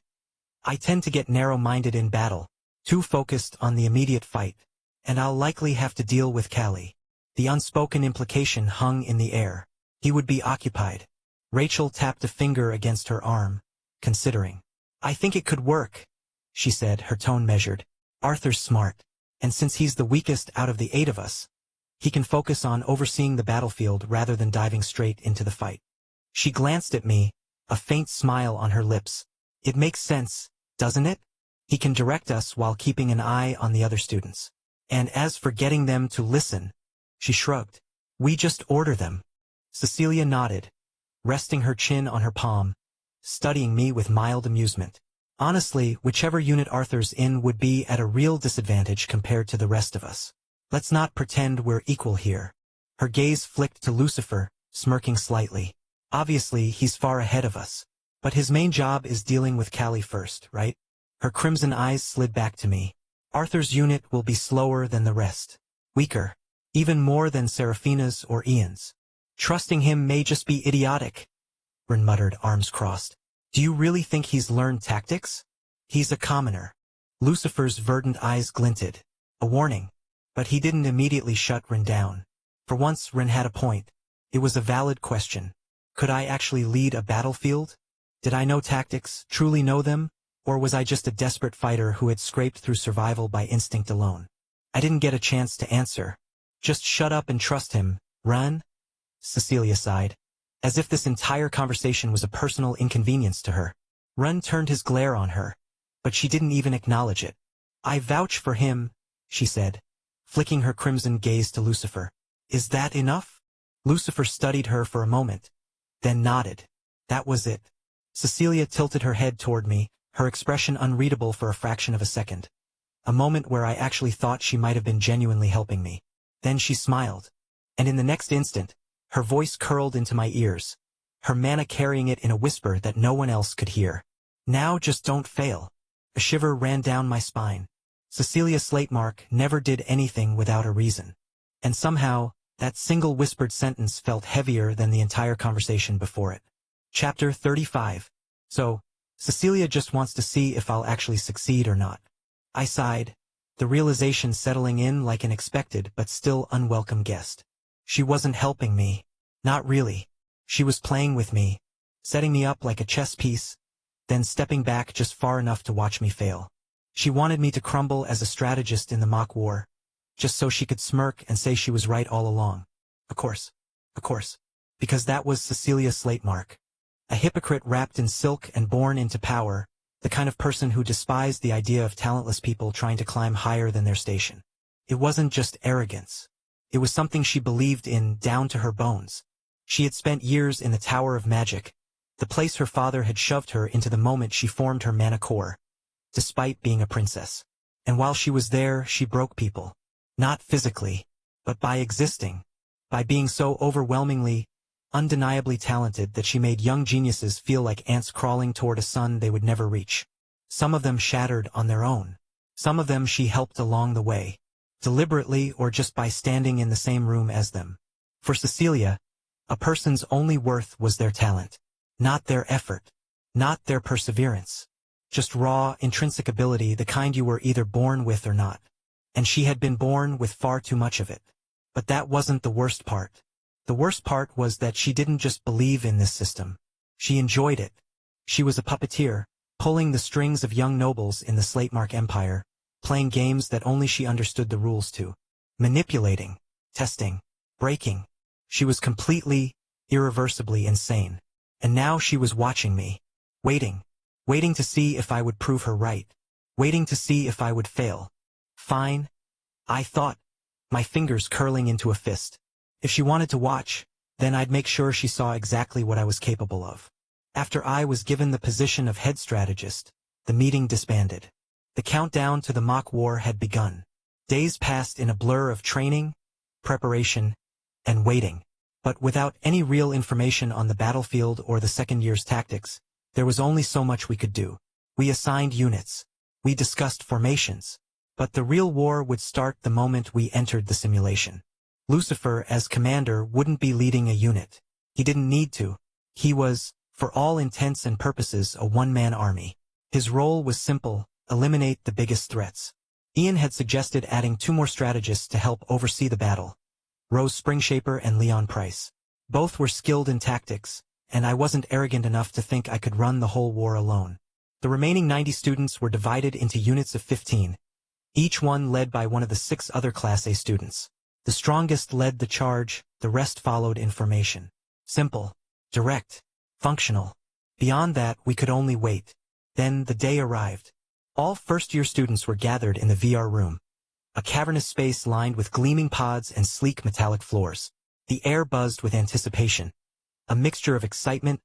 I tend to get narrow-minded in battle, too focused on the immediate fight, and I'll likely have to deal with Callie. The unspoken implication hung in the air. He would be occupied. Rachel tapped a finger against her arm, considering. I think it could work, she said, her tone measured. Arthur's smart, and since he's the weakest out of the 8 of us, he can focus on overseeing the battlefield rather than diving straight into the fight. She glanced at me, a faint smile on her lips. It makes sense, doesn't it? He can direct us while keeping an eye on the other students. And as for getting them to listen, she shrugged. We just order them. Cecilia nodded, resting her chin on her palm, studying me with mild amusement. Honestly, whichever unit Arthur's in would be at a real disadvantage compared to the rest of us. Let's not pretend we're equal here. Her gaze flicked to Lucifer, smirking slightly. Obviously, he's far ahead of us. But his main job is dealing with Callie first, right? Her crimson eyes slid back to me. Arthur's unit will be slower than the rest. Weaker. Even more than Seraphina's or Ian's. Trusting him may just be idiotic, Ren muttered, arms crossed. Do you really think he's learned tactics? He's a commoner. Lucifer's verdant eyes glinted. A warning. But he didn't immediately shut Ren down. For once, Ren had a point. It was a valid question. Could I actually lead a battlefield? Did I know tactics, truly know them? Or was I just a desperate fighter who had scraped through survival by instinct alone? I didn't get a chance to answer. Just shut up and trust him, Ren? Cecilia sighed, as if this entire conversation was a personal inconvenience to her. Ren turned his glare on her, but she didn't even acknowledge it. I vouch for him, she said, flicking her crimson gaze to Lucifer. Is that enough? Lucifer studied her for a moment, then nodded. That was it. Cecilia tilted her head toward me, her expression unreadable for a fraction of a second. A moment where I actually thought she might have been genuinely helping me. Then she smiled. And in the next instant, her voice curled into my ears, her manner carrying it in a whisper that no one else could hear. Now just don't fail. A shiver ran down my spine. Cecilia Slatemark never did anything without a reason. And somehow, that single whispered sentence felt heavier than the entire conversation before it. Chapter 35. So, Cecilia just wants to see if I'll actually succeed or not. I sighed, the realization settling in like an expected but still unwelcome guest. She wasn't helping me. Not really. She was playing with me, setting me up like a chess piece, then stepping back just far enough to watch me fail. She wanted me to crumble as a strategist in the mock war, just so she could smirk and say she was right all along. Of course. Because that was Cecilia Slatemark. A hypocrite wrapped in silk and born into power, the kind of person who despised the idea of talentless people trying to climb higher than their station. It wasn't just arrogance. It was something she believed in down to her bones. She had spent years in the Tower of Magic, the place her father had shoved her into the moment she formed her mana core, despite being a princess. And while she was there, she broke people. Not physically, but by existing, by being so overwhelmingly, undeniably talented that she made young geniuses feel like ants crawling toward a sun they would never reach. Some of them shattered on their own. Some of them she helped along the way, deliberately or just by standing in the same room as them. For Cecilia, a person's only worth was their talent, not their effort, not their perseverance. Just raw, intrinsic ability, the kind you were either born with or not. And she had been born with far too much of it. But that wasn't the worst part. The worst part was that she didn't just believe in this system. She enjoyed it. She was a puppeteer, pulling the strings of young nobles in the Slatemark Empire, playing games that only she understood the rules to. Manipulating, testing, breaking. She was completely, irreversibly insane. And now she was watching me. Waiting to see if I would prove her right. Waiting to see if I would fail. Fine, I thought, my fingers curling into a fist. If she wanted to watch, then I'd make sure she saw exactly what I was capable of. After I was given the position of head strategist, the meeting disbanded. The countdown to the mock war had begun. Days passed in a blur of training, preparation, and waiting. But without any real information on the battlefield or the second year's tactics, there was only so much we could do. We assigned units. We discussed formations. But the real war would start the moment we entered the simulation. Lucifer, as commander, wouldn't be leading a unit. He didn't need to. He was, for all intents and purposes, a one-man army. His role was simple: eliminate the biggest threats. Ian had suggested adding 2 more strategists to help oversee the battle: Rose Springshaper and Leon Price. Both were skilled in tactics, and I wasn't arrogant enough to think I could run the whole war alone. The remaining 90 students were divided into units of 15, each one led by one of the 6 other Class A students. The strongest led the charge, the rest followed in formation. Simple, direct, functional. Beyond that, we could only wait. Then the day arrived. All first-year students were gathered in the VR room. A cavernous space lined with gleaming pods and sleek metallic floors. The air buzzed with anticipation. A mixture of excitement,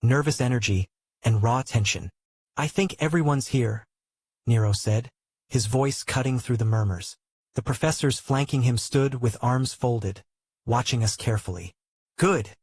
nervous energy, and raw tension. "I think everyone's here," Nero said, his voice cutting through the murmurs. The professors flanking him stood with arms folded, watching us carefully. "Good,"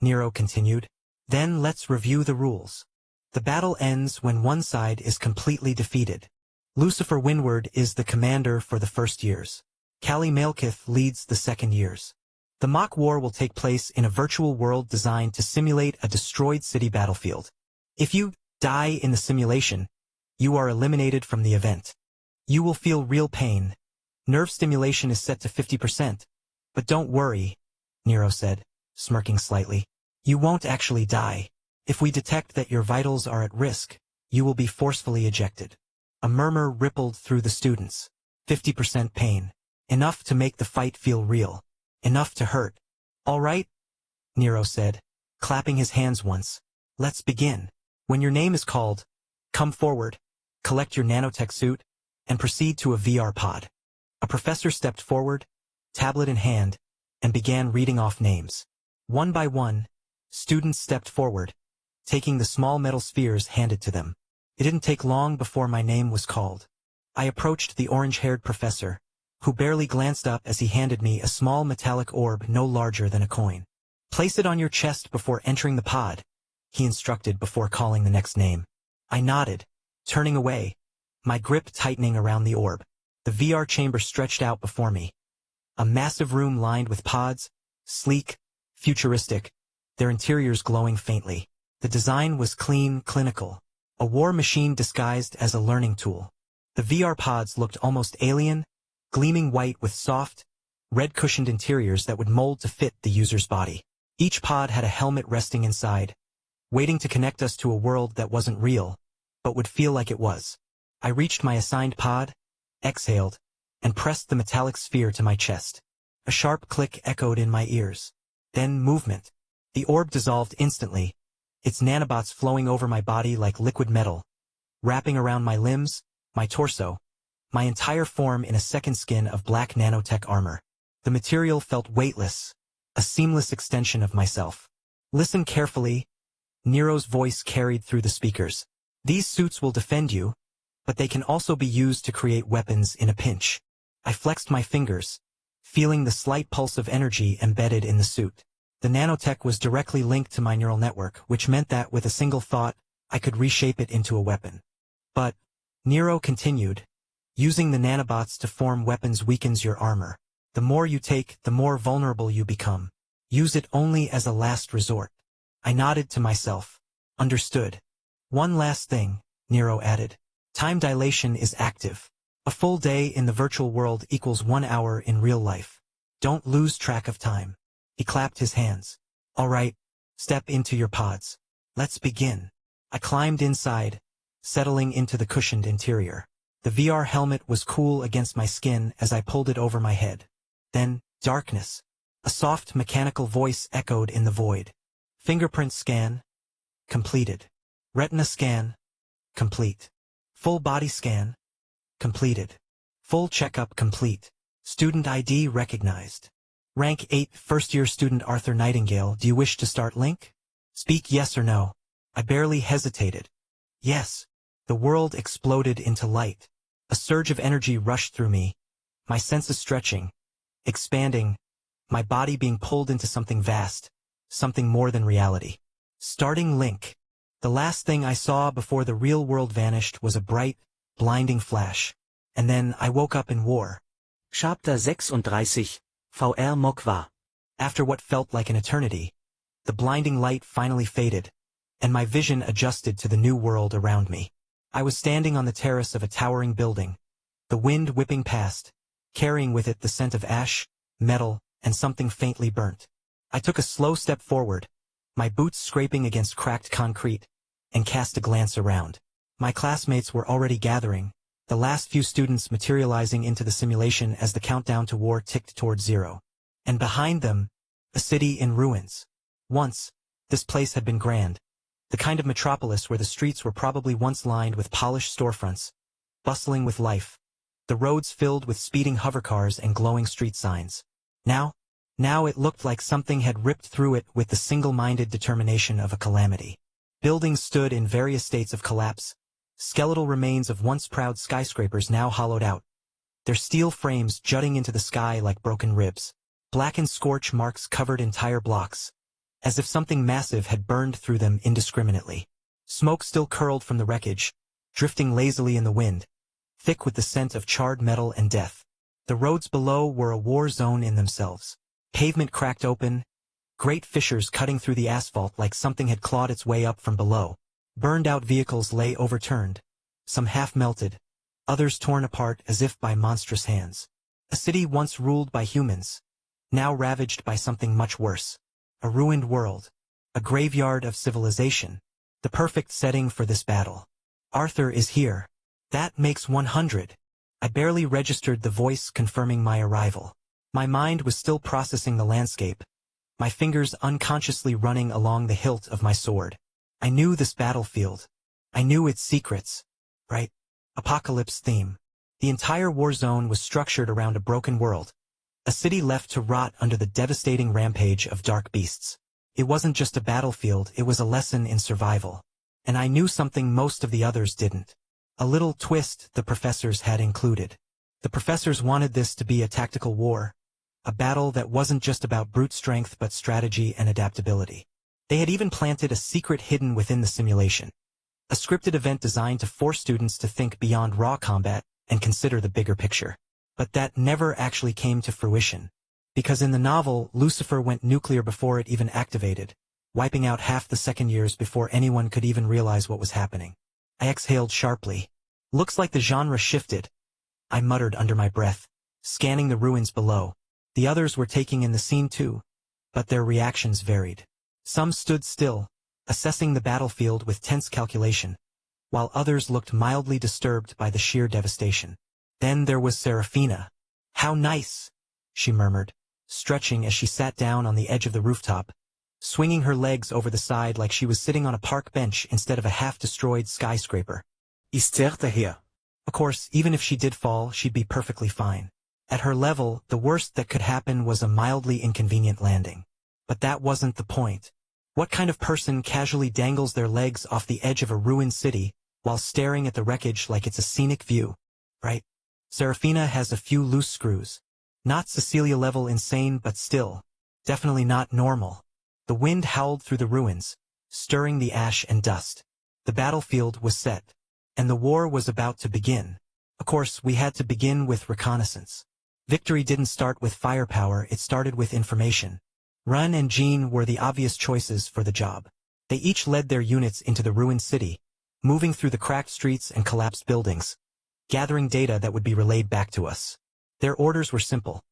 Nero continued. "Then let's review the rules. The battle ends when one side is completely defeated. Lucifer Windward is the commander for the first years. Callie Malekith leads the second years. The mock war will take place in a virtual world designed to simulate a destroyed city battlefield. If you die in the simulation, you are eliminated from the event. You will feel real pain. Nerve stimulation is set to 50%. But don't worry," Nero said, smirking slightly. "You won't actually die. If we detect that your vitals are at risk, you will be forcefully ejected." A murmur rippled through the students. 50% pain. Enough to make the fight feel real. Enough to hurt. "All right," Nero said, clapping his hands once. "Let's begin. When your name is called, come forward, collect your nanotech suit, and proceed to a VR pod." A professor stepped forward, tablet in hand, and began reading off names. One by one, students stepped forward, taking the small metal spheres handed to them. It didn't take long before my name was called. I approached the orange-haired professor, who barely glanced up as he handed me a small metallic orb no larger than a coin. "Place it on your chest before entering the pod," he instructed before calling the next name. I nodded, turning away, my grip tightening around the orb. The VR chamber stretched out before me. A massive room lined with pods, sleek, futuristic, their interiors glowing faintly. The design was clean, clinical. A war machine disguised as a learning tool. The VR pods looked almost alien, gleaming white with soft, red-cushioned interiors that would mold to fit the user's body. Each pod had a helmet resting inside, waiting to connect us to a world that wasn't real, but would feel like it was. I reached my assigned pod, exhaled, and pressed the metallic sphere to my chest. A sharp click echoed in my ears. Then movement. The orb dissolved instantly, its nanobots flowing over my body like liquid metal, wrapping around my limbs, my torso, my entire form in a second skin of black nanotech armor. The material felt weightless, a seamless extension of myself. "Listen carefully," Nero's voice carried through the speakers. "These suits will defend you, but they can also be used to create weapons in a pinch." I flexed my fingers, feeling the slight pulse of energy embedded in the suit. The nanotech was directly linked to my neural network, which meant that with a single thought, I could reshape it into a weapon. But, Nero continued, using the nanobots to form weapons weakens your armor. The more you take, the more vulnerable you become. Use it only as a last resort. I nodded to myself. Understood. "One last thing," Nero added. "Time dilation is active. A full day in the virtual world equals 1 hour in real life. Don't lose track of time." He clapped his hands. "All right, step into your pods. Let's begin." I climbed inside, settling into the cushioned interior. The VR helmet was cool against my skin as I pulled it over my head. Then, darkness. A soft mechanical voice echoed in the void. "Fingerprint scan. Completed. Retina scan. Complete. Full body scan. Completed. Full checkup complete. Student ID recognized. Rank 8 first-year student Arthur Nightingale. Do you wish to start link? Speak yes or no." I barely hesitated. Yes. The world exploded into light. A surge of energy rushed through me, my senses stretching, expanding, my body being pulled into something vast, something more than reality. Starting link. The last thing I saw before the real world vanished was a bright, blinding flash. And then I woke up in war. Chapter 36 VR Mokwa. After what felt like an eternity, the blinding light finally faded, and my vision adjusted to the new world around me. I was standing on the terrace of a towering building, the wind whipping past, carrying with it the scent of ash, metal, and something faintly burnt. I took a slow step forward, my boots scraping against cracked concrete, and cast a glance around. My classmates were already gathering, the last few students materializing into the simulation as the countdown to war ticked toward 0. And behind them, a city in ruins. Once, this place had been grand, The kind of metropolis where the streets were probably once lined with polished storefronts, bustling with life, the roads filled with speeding hovercars and glowing street signs. Now it looked like something had ripped through it with the single-minded determination of a calamity. Buildings stood in various states of collapse, skeletal remains of once proud skyscrapers now hollowed out, their steel frames jutting into the sky like broken ribs. Blackened scorch marks covered entire blocks, as if something massive had burned through them indiscriminately. Smoke still curled from the wreckage, drifting lazily in the wind, thick with the scent of charred metal and death. The roads below were a war zone in themselves. Pavement cracked open, great fissures cutting through the asphalt like something had clawed its way up from below. Burned-out vehicles lay overturned, some half-melted, others torn apart as if by monstrous hands. A city once ruled by humans, now ravaged by something much worse. A ruined world, a graveyard of civilization, the perfect setting for this battle. Arthur is here. That makes 100. I barely registered the voice confirming my arrival. My mind was still processing the landscape, my fingers unconsciously running along the hilt of my sword. I knew this battlefield. I knew its secrets. Right? Apocalypse theme. The entire war zone was structured around a broken world. A city left to rot under the devastating rampage of dark beasts. It wasn't just a battlefield, it was a lesson in survival. And I knew something most of the others didn't. A little twist the professors had included. The professors wanted this to be a tactical war, a battle that wasn't just about brute strength but strategy and adaptability. They had even planted a secret hidden within the simulation. A scripted event designed to force students to think beyond raw combat and consider the bigger picture. But that never actually came to fruition. Because in the novel, Lucifer went nuclear before it even activated, wiping out half the second years before anyone could even realize what was happening. I exhaled sharply. Looks like the genre shifted, I muttered under my breath, scanning the ruins below. The others were taking in the scene too, but their reactions varied. Some stood still, assessing the battlefield with tense calculation, while others looked mildly disturbed by the sheer devastation. Then there was Serafina. How nice, she murmured, stretching as she sat down on the edge of the rooftop, swinging her legs over the side like she was sitting on a park bench instead of a half-destroyed skyscraper. Ist daher. Of course, even if she did fall, she'd be perfectly fine. At her level, the worst that could happen was a mildly inconvenient landing. But that wasn't the point. What kind of person casually dangles their legs off the edge of a ruined city while staring at the wreckage like it's a scenic view? Right? Serafina has a few loose screws. Not Cecilia level insane, but still, definitely not normal. The wind howled through the ruins, stirring the ash and dust. The battlefield was set, and the war was about to begin. Of course, we had to begin with reconnaissance. Victory didn't start with firepower, it started with information. Run and Jean were the obvious choices for the job. They each led their units into the ruined city, moving through the cracked streets and collapsed buildings, gathering data that would be relayed back to us. Their orders were simple.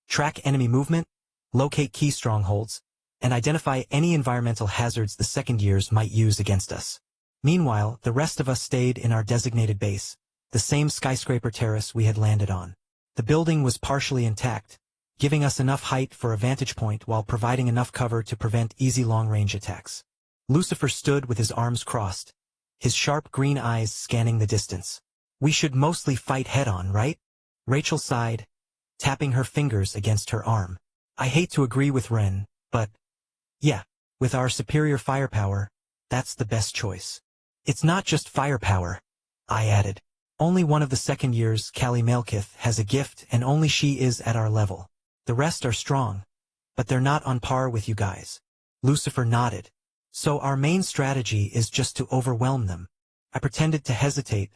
Track enemy movement, locate key strongholds, and identify any environmental hazards the second years might use against us. Meanwhile, the rest of us stayed in our designated base, the same skyscraper terrace we had landed on. The building was partially intact, giving us enough height for a vantage point while providing enough cover to prevent easy long-range attacks. Lucifer stood with his arms crossed, his sharp green eyes scanning the distance. We should mostly fight head-on, right? Rachel sighed, tapping her fingers against her arm. I hate to agree with Ren, but yeah, with our superior firepower, that's the best choice. It's not just firepower, I added. Only one of the second years, Callie Malekith, has a gift and only she is at our level. The rest are strong, but they're not on par with you guys. Lucifer nodded. So our main strategy is just to overwhelm them. I pretended to hesitate,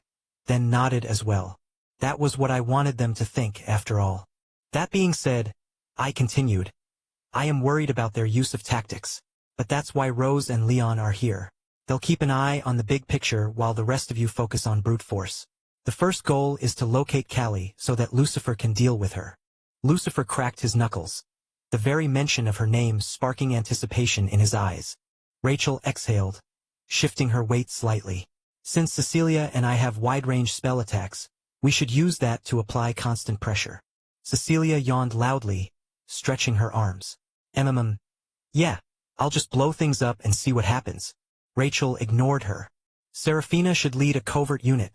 then nodded as well. That was what I wanted them to think, after all. That being said, I continued. I am worried about their use of tactics, but that's why Rose and Leon are here. They'll keep an eye on the big picture while the rest of you focus on brute force. The first goal is to locate Callie so that Lucifer can deal with her. Lucifer cracked his knuckles, the very mention of her name sparking anticipation in his eyes. Rachel exhaled, shifting her weight slightly. Since Cecilia and I have wide-range spell attacks, we should use that to apply constant pressure. Cecilia yawned loudly, stretching her arms. Yeah, I'll just blow things up and see what happens. Rachel ignored her. Serafina should lead a covert unit,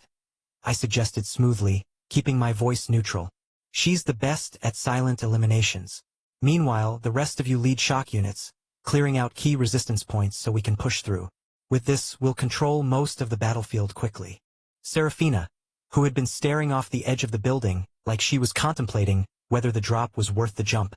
I suggested smoothly, keeping my voice neutral. She's the best at silent eliminations. Meanwhile, the rest of you lead shock units, clearing out key resistance points so we can push through. With this, we'll control most of the battlefield quickly. Serafina, who had been staring off the edge of the building, like she was contemplating whether the drop was worth the jump,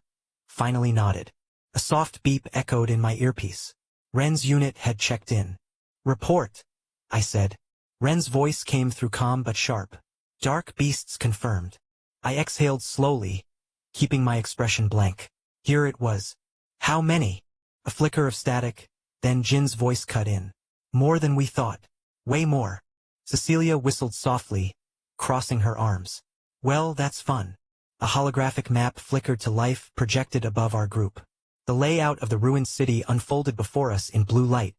finally nodded. A soft beep echoed in my earpiece. Ren's unit had checked in. Report, I said. Ren's voice came through calm but sharp. Dark beasts confirmed. I exhaled slowly, keeping my expression blank. Here it was. How many? A flicker of static, then Jin's voice cut in. More than we thought. Way more. Cecilia whistled softly, crossing her arms. Well, that's fun. A holographic map flickered to life, projected above our group. The layout of the ruined city unfolded before us in blue light,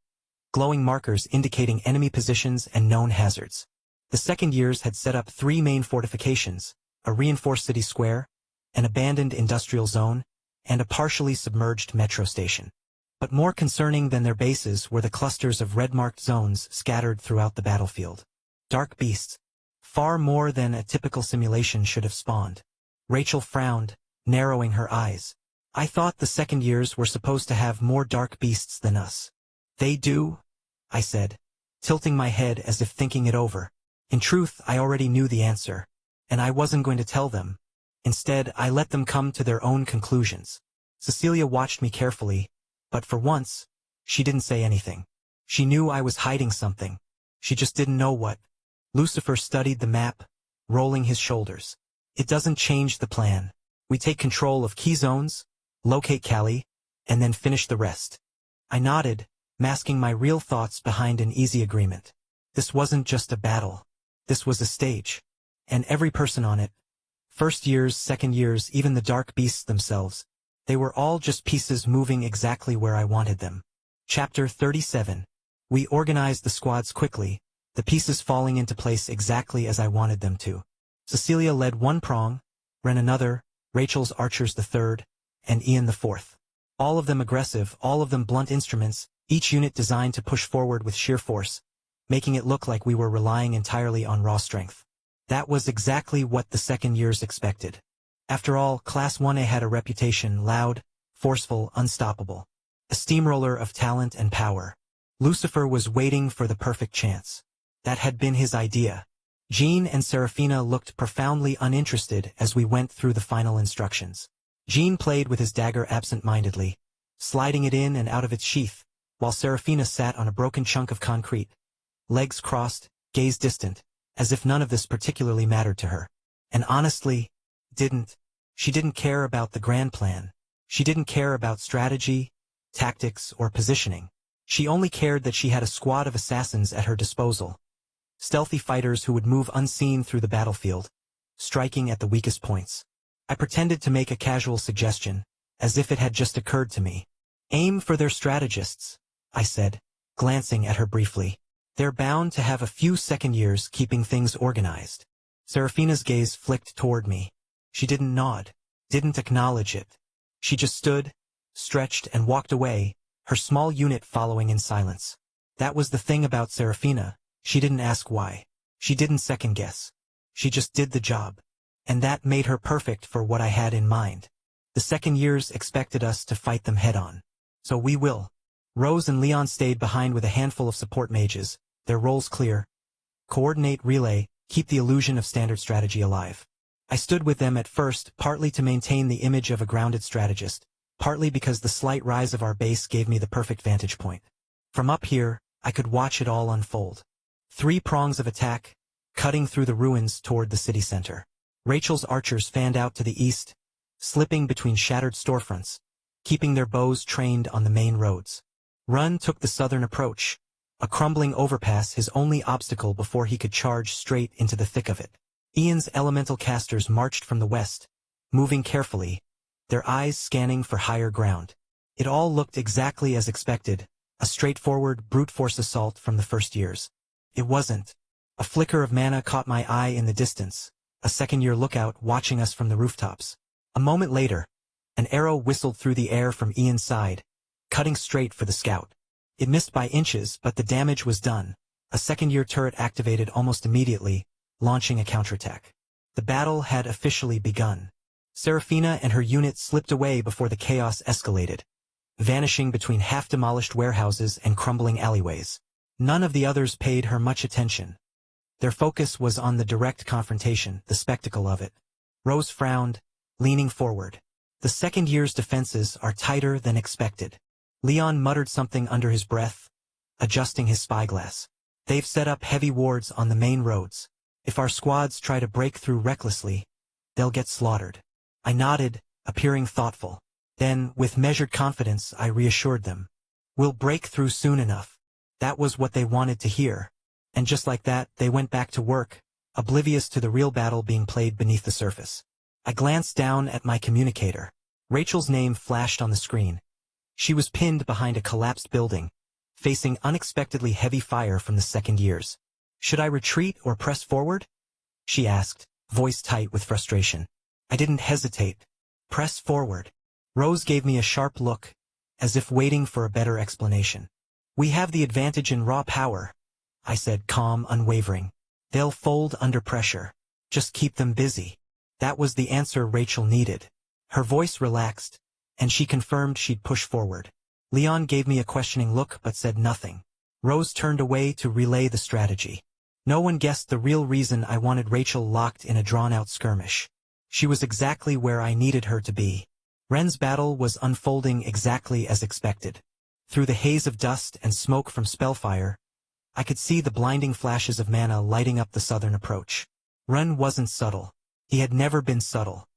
glowing markers indicating enemy positions and known hazards. The second years had set up 3 main fortifications, a reinforced city square, an abandoned industrial zone, and a partially submerged metro station. But more concerning than their bases were the clusters of red-marked zones scattered throughout the battlefield. Dark beasts. Far more than a typical simulation should have spawned. Rachel frowned, narrowing her eyes. I thought the second years were supposed to have more dark beasts than us. They do? I said, tilting my head as if thinking it over. In truth, I already knew the answer, and I wasn't going to tell them. Instead, I let them come to their own conclusions. Cecilia watched me carefully, but for once, she didn't say anything. She knew I was hiding something. She just didn't know what. Lucifer studied the map, rolling his shoulders. It doesn't change the plan. We take control of key zones, locate Callie, and then finish the rest. I nodded, masking my real thoughts behind an easy agreement. This wasn't just a battle. This was a stage. And every person on it, first years, second years, even the dark beasts themselves, they were all just pieces moving exactly where I wanted them. Chapter 37. We organized the squads quickly, the pieces falling into place exactly as I wanted them to. Cecilia led one prong, Ren another, Rachel's archers the third, and Ian the fourth. All of them aggressive, all of them blunt instruments, each unit designed to push forward with sheer force, making it look like we were relying entirely on raw strength. That was exactly what the second years expected. After all, Class 1A had a reputation: loud, forceful, unstoppable. A steamroller of talent and power. Lucifer was waiting for the perfect chance. That had been his idea. Jean and Serafina looked profoundly uninterested as we went through the final instructions. Jean played with his dagger absent-mindedly, sliding it in and out of its sheath, while Serafina sat on a broken chunk of concrete, legs crossed, gaze distant, as if none of this particularly mattered to her. And honestly, she didn't care about the grand plan. She didn't care about strategy, tactics, or positioning. She only cared that she had a squad of assassins at her disposal. Stealthy fighters who would move unseen through the battlefield, striking at the weakest points. I pretended to make a casual suggestion, as if it had just occurred to me. Aim for their strategists, I said, glancing at her briefly. They're bound to have a few second years keeping things organized. Serafina's gaze flicked toward me. She didn't nod, didn't acknowledge it. She just stood, stretched, and walked away, her small unit following in silence. That was the thing about Serafina. She didn't ask why. She didn't second guess. She just did the job. And that made her perfect for what I had in mind. The second years expected us to fight them head-on. So we will. Rose and Leon stayed behind with a handful of support mages, their roles clear. Coordinate, relay, keep the illusion of standard strategy alive. I stood with them at first, partly to maintain the image of a grounded strategist, partly because the slight rise of our base gave me the perfect vantage point. From up here, I could watch it all unfold. 3 prongs of attack, cutting through the ruins toward the city center. Rachel's archers fanned out to the east, slipping between shattered storefronts, keeping their bows trained on the main roads. Run took the southern approach, a crumbling overpass his only obstacle before he could charge straight into the thick of it. Ian's elemental casters marched from the west, moving carefully, their eyes scanning for higher ground. It all looked exactly as expected, a straightforward, brute force assault from the first years. It wasn't. A flicker of mana caught my eye in the distance, a second-year lookout watching us from the rooftops. A moment later, an arrow whistled through the air from Ian's side, cutting straight for the scout. It missed by inches, but the damage was done. A second-year turret activated almost immediately, launching a counterattack. The battle had officially begun. Serafina and her unit slipped away before the chaos escalated, vanishing between half-demolished warehouses and crumbling alleyways. None of the others paid her much attention. Their focus was on the direct confrontation, the spectacle of it. Rose frowned, leaning forward. The second year's defenses are tighter than expected. Leon muttered something under his breath, adjusting his spyglass. They've set up heavy wards on the main roads. If our squads try to break through recklessly, they'll get slaughtered. I nodded, appearing thoughtful. Then, with measured confidence, I reassured them. We'll break through soon enough. That was what they wanted to hear. And just like that, they went back to work, oblivious to the real battle being played beneath the surface. I glanced down at my communicator. Rachel's name flashed on the screen. She was pinned behind a collapsed building, facing unexpectedly heavy fire from the second years. Should I retreat or press forward? She asked, voice tight with frustration. I didn't hesitate. Press forward. Rose gave me a sharp look, as if waiting for a better explanation. We have the advantage in raw power, I said, calm, unwavering. They'll fold under pressure. Just keep them busy. That was the answer Rachel needed. Her voice relaxed, and she confirmed she'd push forward. Leon gave me a questioning look but said nothing. Rose turned away to relay the strategy. No one guessed the real reason I wanted Rachel locked in a drawn-out skirmish. She was exactly where I needed her to be. Ren's battle was unfolding exactly as expected. Through the haze of dust and smoke from spellfire, I could see the blinding flashes of mana lighting up the southern approach. Ren wasn't subtle. He had never been subtle.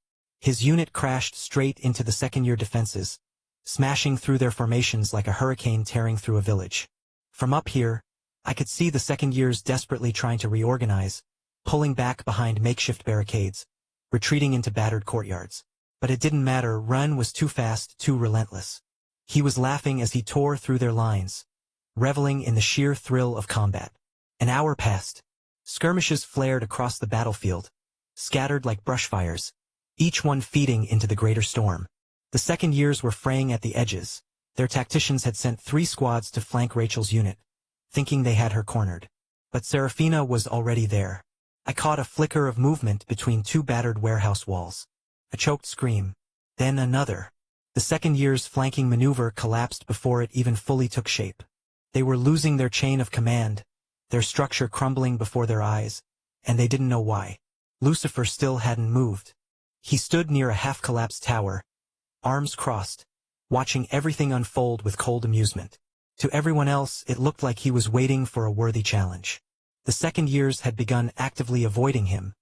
His unit crashed straight into the second-year defenses, smashing through their formations like a hurricane tearing through a village. From up here, I could see the second years desperately trying to reorganize, pulling back behind makeshift barricades, retreating into battered courtyards. But it didn't matter. Ren was too fast, too relentless. He was laughing as he tore through their lines, reveling in the sheer thrill of combat. An hour passed. Skirmishes flared across the battlefield, scattered like brushfires, each one feeding into the greater storm. The second years were fraying at the edges. Their tacticians had sent 3 squads to flank Rachel's unit, thinking they had her cornered. But Serafina was already there. I caught a flicker of movement between 2 battered warehouse walls. A choked scream. Then another. The second year's flanking maneuver collapsed before it even fully took shape. They were losing their chain of command, their structure crumbling before their eyes, and they didn't know why. Lucifer still hadn't moved. He stood near a half-collapsed tower, arms crossed, watching everything unfold with cold amusement. To everyone else, it looked like he was waiting for a worthy challenge. The second years had begun actively avoiding him,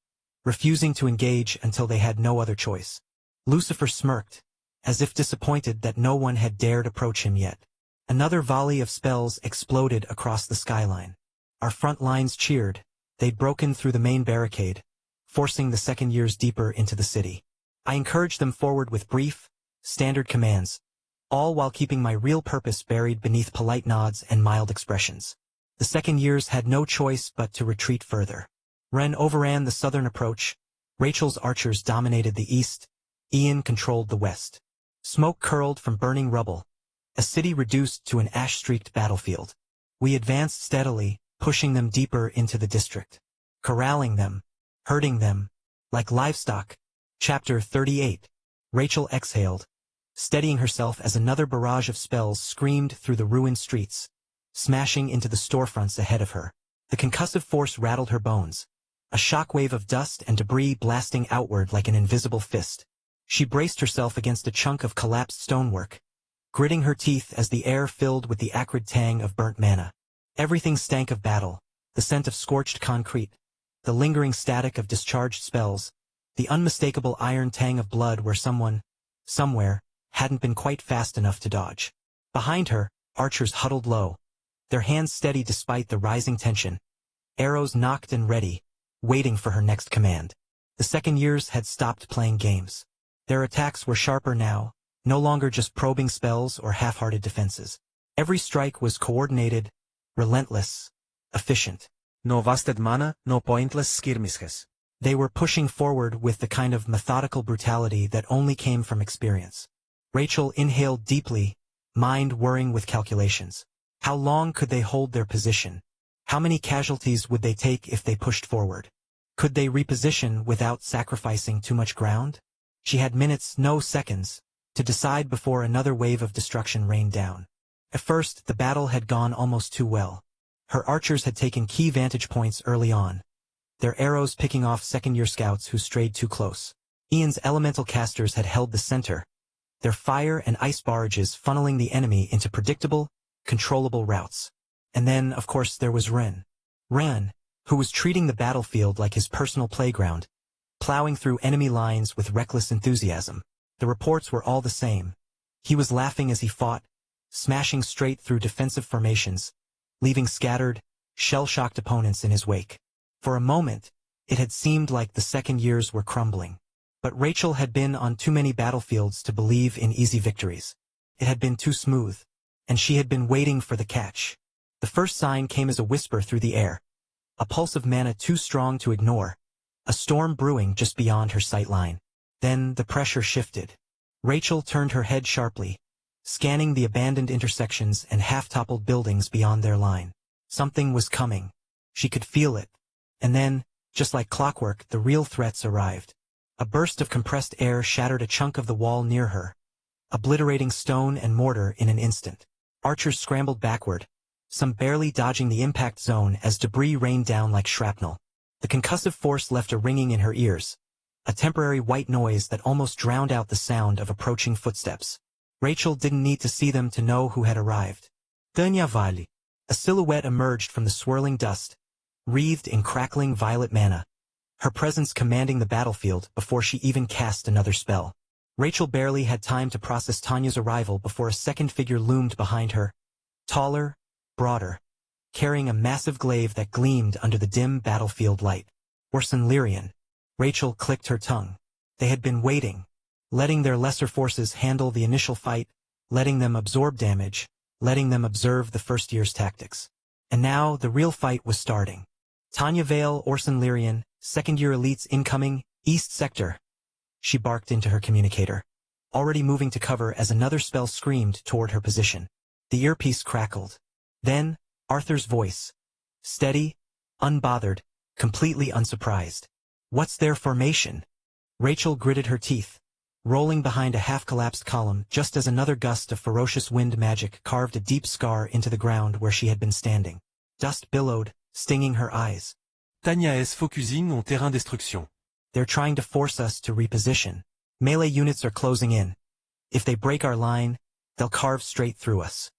refusing to engage until they had no other choice. Lucifer smirked, as if disappointed that no one had dared approach him yet. Another volley of spells exploded across the skyline. Our front lines cheered. They'd broken through the main barricade, forcing the second years deeper into the city. I encouraged them forward with brief, standard commands, all while keeping my real purpose buried beneath polite nods and mild expressions. The second years had no choice but to retreat further. Ren overran the southern approach, Rachel's archers dominated the east, Ian controlled the west. Smoke curled from burning rubble, a city reduced to an ash-streaked battlefield. We advanced steadily, pushing them deeper into the district. Corralling them, herding them, like livestock. Chapter 38. Rachel exhaled, steadying herself as another barrage of spells screamed through the ruined streets, smashing into the storefronts ahead of her. The concussive force rattled her bones, a shockwave of dust and debris blasting outward like an invisible fist. She braced herself against a chunk of collapsed stonework, gritting her teeth as the air filled with the acrid tang of burnt mana. Everything stank of battle, the scent of scorched concrete, the lingering static of discharged spells, the unmistakable iron tang of blood where someone, somewhere, hadn't been quite fast enough to dodge. Behind her, archers huddled low, their hands steady despite the rising tension, arrows nocked and ready, waiting for her next command. The second years had stopped playing games. Their attacks were sharper now, no longer just probing spells or half-hearted defenses. Every strike was coordinated, relentless, efficient. No wasted mana, no pointless skirmishes. They were pushing forward with the kind of methodical brutality that only came from experience. Rachel inhaled deeply, mind whirring with calculations. How long could they hold their position? How many casualties would they take if they pushed forward? Could they reposition without sacrificing too much ground? She had minutes, no seconds, to decide before another wave of destruction rained down. At first, the battle had gone almost too well. Her archers had taken key vantage points early on, their arrows picking off second-year scouts who strayed too close. Ian's elemental casters had held the center, their fire and ice barrages funneling the enemy into predictable, controllable routes. And then, of course, there was Ren. Ren, who was treating the battlefield like his personal playground, plowing through enemy lines with reckless enthusiasm. The reports were all the same. He was laughing as he fought, smashing straight through defensive formations, leaving scattered, shell-shocked opponents in his wake. For a moment, it had seemed like the second years were crumbling. But Rachel had been on too many battlefields to believe in easy victories. It had been too smooth, and she had been waiting for the catch. The first sign came as a whisper through the air, a pulse of mana too strong to ignore, a storm brewing just beyond her sight line. Then the pressure shifted. Rachel turned her head sharply, scanning the abandoned intersections and half-toppled buildings beyond their line. Something was coming. She could feel it. And then, just like clockwork, the real threats arrived. A burst of compressed air shattered a chunk of the wall near her, obliterating stone and mortar in an instant. Archers scrambled backward, some barely dodging the impact zone as debris rained down like shrapnel. The concussive force left a ringing in her ears, a temporary white noise that almost drowned out the sound of approaching footsteps. Rachel didn't need to see them to know who had arrived. Tanya Vali. A silhouette emerged from the swirling dust, wreathed in crackling violet mana, her presence commanding the battlefield before she even cast another spell. Rachel barely had time to process Tanya's arrival before a second figure loomed behind her, taller, broader, carrying a massive glaive that gleamed under the dim battlefield light. Orson Lyrian. Rachel clicked her tongue. They had been waiting, letting their lesser forces handle the initial fight, letting them absorb damage, letting them observe the first year's tactics. And now the real fight was starting. Tanya Vale, Orson Lyrian, second-year elites incoming, East Sector. She barked into her communicator, already moving to cover as another spell screamed toward her position. The earpiece crackled. Then, Arthur's voice. Steady, unbothered, completely unsurprised. What's their formation? Rachel gritted her teeth, rolling behind a half-collapsed column just as another gust of ferocious wind magic carved a deep scar into the ground where she had been standing. Dust billowed, stinging her eyes. Tanya est focusing en terrain destruction. They're trying to force us to reposition. Melee units are closing in. If they break our line, they'll carve straight through us.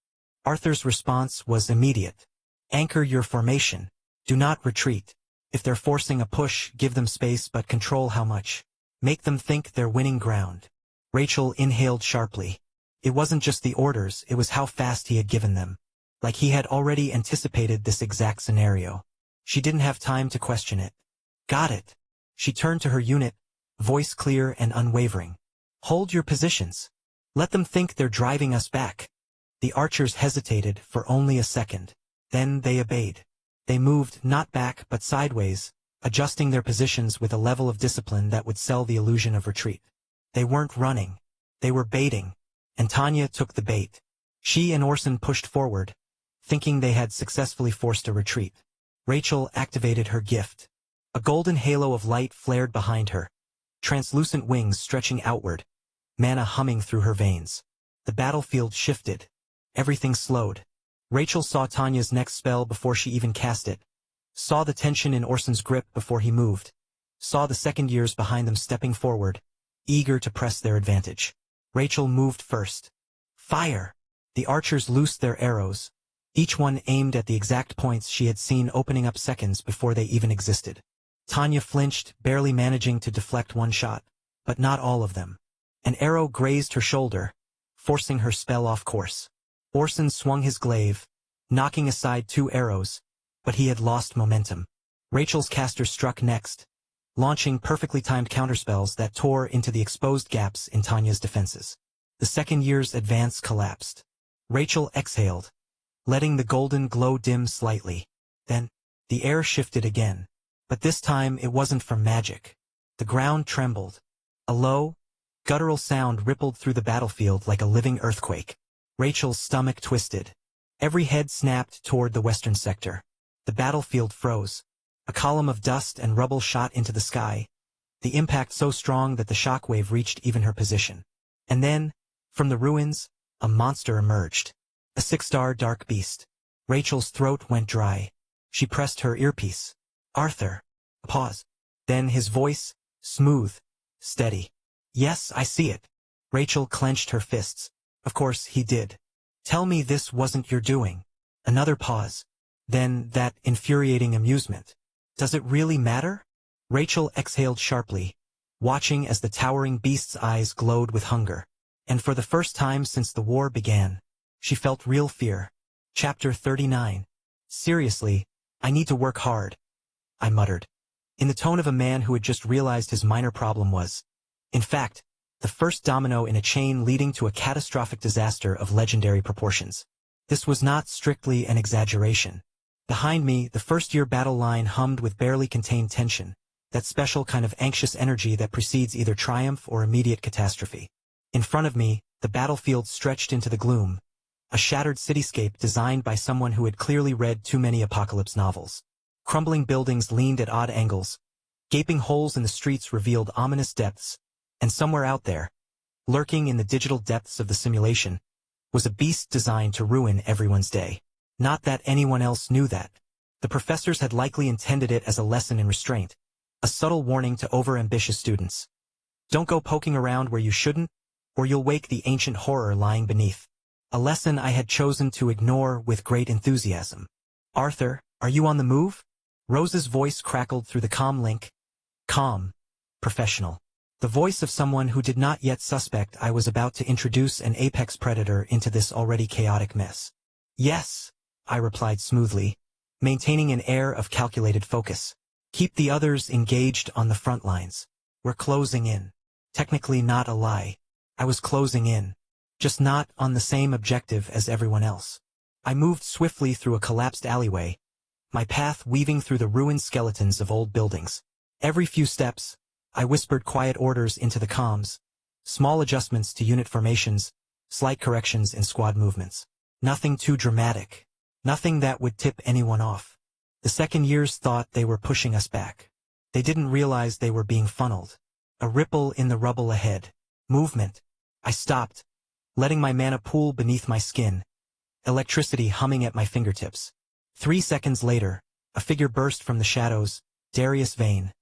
Arthur's response was immediate. Anchor your formation. Do not retreat. If they're forcing a push, give them space but control how much. Make them think they're winning ground. Rachel inhaled sharply. It wasn't just the orders, it was how fast he had given them. Like he had already anticipated this exact scenario. She didn't have time to question it. Got it. She turned to her unit, voice clear and unwavering. Hold your positions. Let them think they're driving us back. The archers hesitated for only a second. Then they obeyed. They moved not back but sideways, adjusting their positions with a level of discipline that would sell the illusion of retreat. They weren't running. They were baiting. And Tanya took the bait. She and Orson pushed forward, thinking they had successfully forced a retreat. Rachel activated her gift. A golden halo of light flared behind her, translucent wings stretching outward, mana humming through her veins. The battlefield shifted. Everything slowed. Rachel saw Tanya's next spell before she even cast it, saw the tension in Orson's grip before he moved, saw the second years behind them stepping forward, eager to press their advantage. Rachel moved first. Fire! The archers loosed their arrows, each one aimed at the exact points she had seen opening up seconds before they even existed. Tanya flinched, barely managing to deflect one shot, but not all of them. An arrow grazed her shoulder, forcing her spell off course. Orson swung his glaive, knocking aside 2 arrows, but he had lost momentum. Rachel's caster struck next, launching perfectly timed counterspells that tore into the exposed gaps in Tanya's defenses. The second year's advance collapsed. Rachel exhaled, letting the golden glow dim slightly. Then, the air shifted again. But this time it wasn't from magic. The ground trembled. A low, guttural sound rippled through the battlefield like a living earthquake. Rachel's stomach twisted. Every head snapped toward the western sector. The battlefield froze. A column of dust and rubble shot into the sky, the impact so strong that the shockwave reached even her position. And then, from the ruins, a monster emerged. A 6-star dark beast. Rachel's throat went dry. She pressed her earpiece. "Arthur." A pause. Then his voice, smooth, steady. "Yes, I see it." Rachel clenched her fists. "Of course he did. Tell me this wasn't your doing." Another pause. Then that infuriating amusement. "Does it really matter?" Rachel exhaled sharply, watching as the towering beast's eyes glowed with hunger. And for the first time since the war began, she felt real fear. Chapter 39. "Seriously, I need to work hard," I muttered, in the tone of a man who had just realized his minor problem was, in fact, the first domino in a chain leading to a catastrophic disaster of legendary proportions. This was not strictly an exaggeration. Behind me, the first-year battle line hummed with barely contained tension, that special kind of anxious energy that precedes either triumph or immediate catastrophe. In front of me, the battlefield stretched into the gloom, a shattered cityscape designed by someone who had clearly read too many apocalypse novels. Crumbling buildings leaned at odd angles, gaping holes in the streets revealed ominous depths, and somewhere out there, lurking in the digital depths of the simulation, was a beast designed to ruin everyone's day. Not that anyone else knew that. The professors had likely intended it as a lesson in restraint, a subtle warning to over-ambitious students. Don't go poking around where you shouldn't, or you'll wake the ancient horror lying beneath. A lesson I had chosen to ignore with great enthusiasm. "Arthur, are you on the move?" Rose's voice crackled through the comm link. Calm. Professional. The voice of someone who did not yet suspect I was about to introduce an apex predator into this already chaotic mess. "Yes," I replied smoothly, maintaining an air of calculated focus. "Keep the others engaged on the front lines. We're closing in." Technically not a lie. I was closing in. Just not on the same objective as everyone else. I moved swiftly through a collapsed alleyway, my path weaving through the ruined skeletons of old buildings. Every few steps, I whispered quiet orders into the comms, small adjustments to unit formations, slight corrections in squad movements. Nothing too dramatic. Nothing that would tip anyone off. The second years thought they were pushing us back. They didn't realize they were being funneled. A ripple in the rubble ahead. Movement. I stopped, letting my mana pool beneath my skin, electricity humming at my fingertips. 3 seconds later, a figure burst from the shadows, Darius Vane,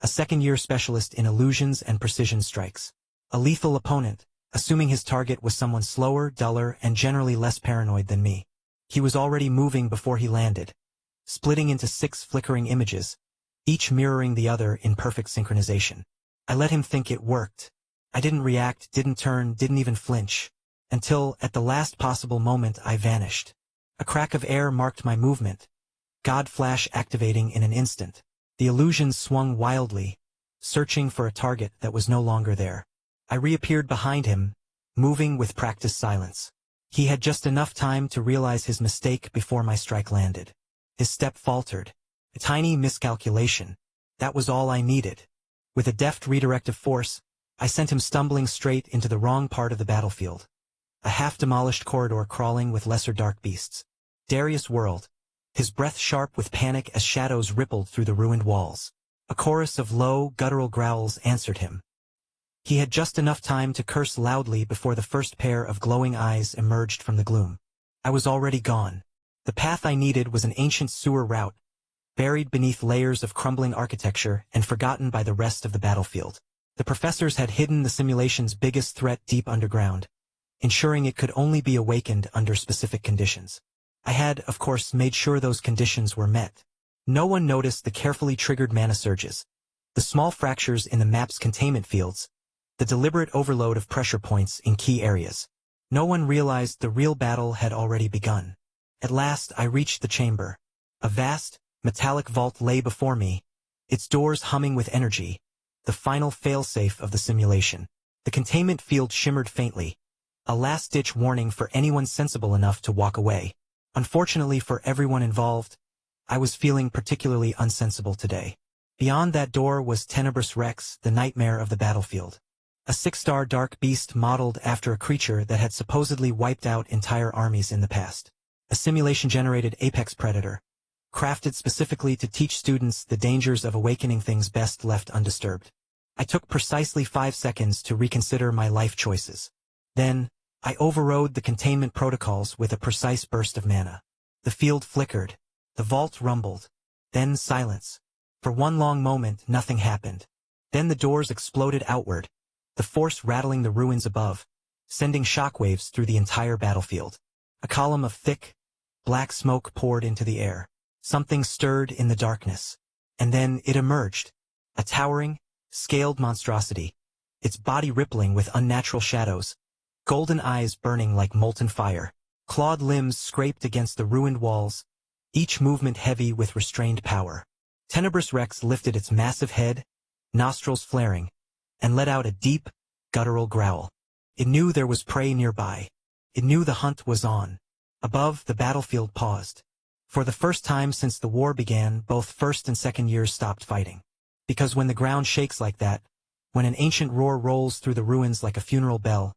a second-year specialist in illusions and precision strikes. A lethal opponent, assuming his target was someone slower, duller, and generally less paranoid than me. He was already moving before he landed, splitting into 6 flickering images, each mirroring the other in perfect synchronization. I let him think it worked. I didn't react, didn't turn, didn't even flinch, until, at the last possible moment, I vanished. A crack of air marked my movement, God Flash activating in an instant. The illusion swung wildly, searching for a target that was no longer there. I reappeared behind him, moving with practiced silence. He had just enough time to realize his mistake before my strike landed. His step faltered. A tiny miscalculation. That was all I needed. With a deft redirective force, I sent him stumbling straight into the wrong part of the battlefield. A half-demolished corridor crawling with lesser dark beasts. Darius whirled, his breath sharp with panic as shadows rippled through the ruined walls. A chorus of low, guttural growls answered him. He had just enough time to curse loudly before the first pair of glowing eyes emerged from the gloom. I was already gone. The path I needed was an ancient sewer route, buried beneath layers of crumbling architecture and forgotten by the rest of the battlefield. The professors had hidden the simulation's biggest threat deep underground, ensuring it could only be awakened under specific conditions. I had, of course, made sure those conditions were met. No one noticed the carefully triggered mana surges, the small fractures in the map's containment fields, the deliberate overload of pressure points in key areas. No one realized the real battle had already begun. At last I reached the chamber. A vast, metallic vault lay before me, its doors humming with energy, the final failsafe of the simulation. The containment field shimmered faintly, a last-ditch warning for anyone sensible enough to walk away. Unfortunately for everyone involved, I was feeling particularly unsensible today. Beyond that door was Tenebrous Rex, the nightmare of the battlefield. A 6-star dark beast modeled after a creature that had supposedly wiped out entire armies in the past. a simulation-generated apex predator, crafted specifically to teach students the dangers of awakening things best left undisturbed. I took precisely 5 seconds to reconsider my life choices. Then, I overrode the containment protocols with a precise burst of mana. The field flickered, the vault rumbled, then silence. For one long moment, nothing happened. Then the doors exploded outward, the force rattling the ruins above, sending shockwaves through the entire battlefield. A column of thick, black smoke poured into the air. Something stirred in the darkness. And then it emerged, a towering, scaled monstrosity, its body rippling with unnatural shadows, golden eyes burning like molten fire. Clawed limbs scraped against the ruined walls, each movement heavy with restrained power. Tenebrous Rex lifted its massive head, nostrils flaring, and let out a deep, guttural growl. It knew there was prey nearby. It knew the hunt was on. Above, the battlefield paused. For the first time since the war began, both first and second years stopped fighting. Because when the ground shakes like that, when an ancient roar rolls through the ruins like a funeral bell,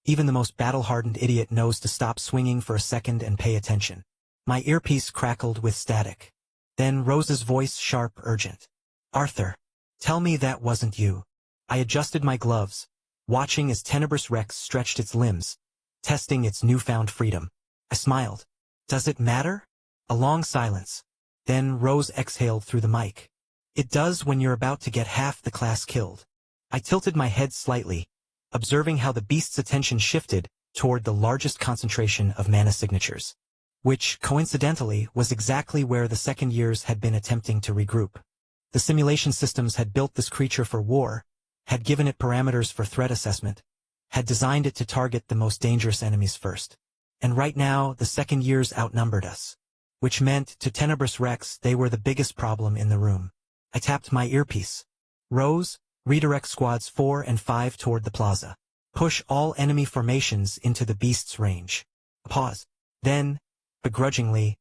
even the most battle-hardened idiot knows to stop swinging for a second and pay attention. My earpiece crackled with static. Then Rose's voice, sharp, urgent. "Arthur, tell me that wasn't you." I adjusted my gloves, watching as Tenebrous Rex stretched its limbs, testing its newfound freedom. I smiled. "Does it matter?" A long silence. Then Rose exhaled through the mic. "It does when you're about to get half the class killed." I tilted my head slightly, observing how the beast's attention shifted toward the largest concentration of mana signatures, which, coincidentally, was exactly where the second years had been attempting to regroup. The simulation systems had built this creature for war, had given it parameters for threat assessment, had designed it to target the most dangerous enemies first. And right now, the second years outnumbered us, which meant, to Tenebrous Rex, they were the biggest problem in the room. I tapped my earpiece. "Rose, redirect squads 4 and 5 toward the plaza. Push all enemy formations into the beast's range." A pause. Then, begrudgingly,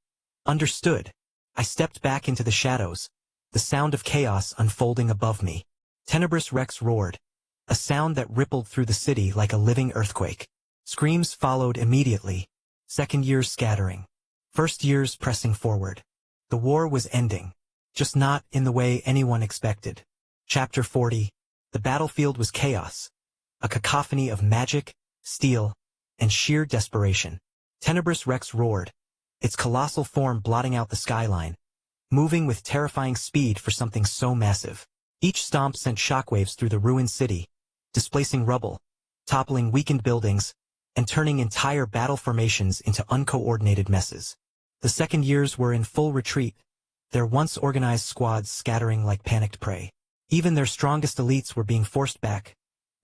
"Understood." I stepped back into the shadows, the sound of chaos unfolding above me. Tenebrous Rex roared, a sound that rippled through the city like a living earthquake. Screams followed immediately, second years scattering, first years pressing forward. The war was ending, just not in the way anyone expected. Chapter 40. The battlefield was chaos, a cacophony of magic, steel, and sheer desperation. Tenebrous Rex roared, its colossal form blotting out the skyline, moving with terrifying speed for something so massive. Each stomp sent shockwaves through the ruined city, displacing rubble, toppling weakened buildings, and turning entire battle formations into uncoordinated messes. The second years were in full retreat, their once organized squads scattering like panicked prey. Even their strongest elites were being forced back,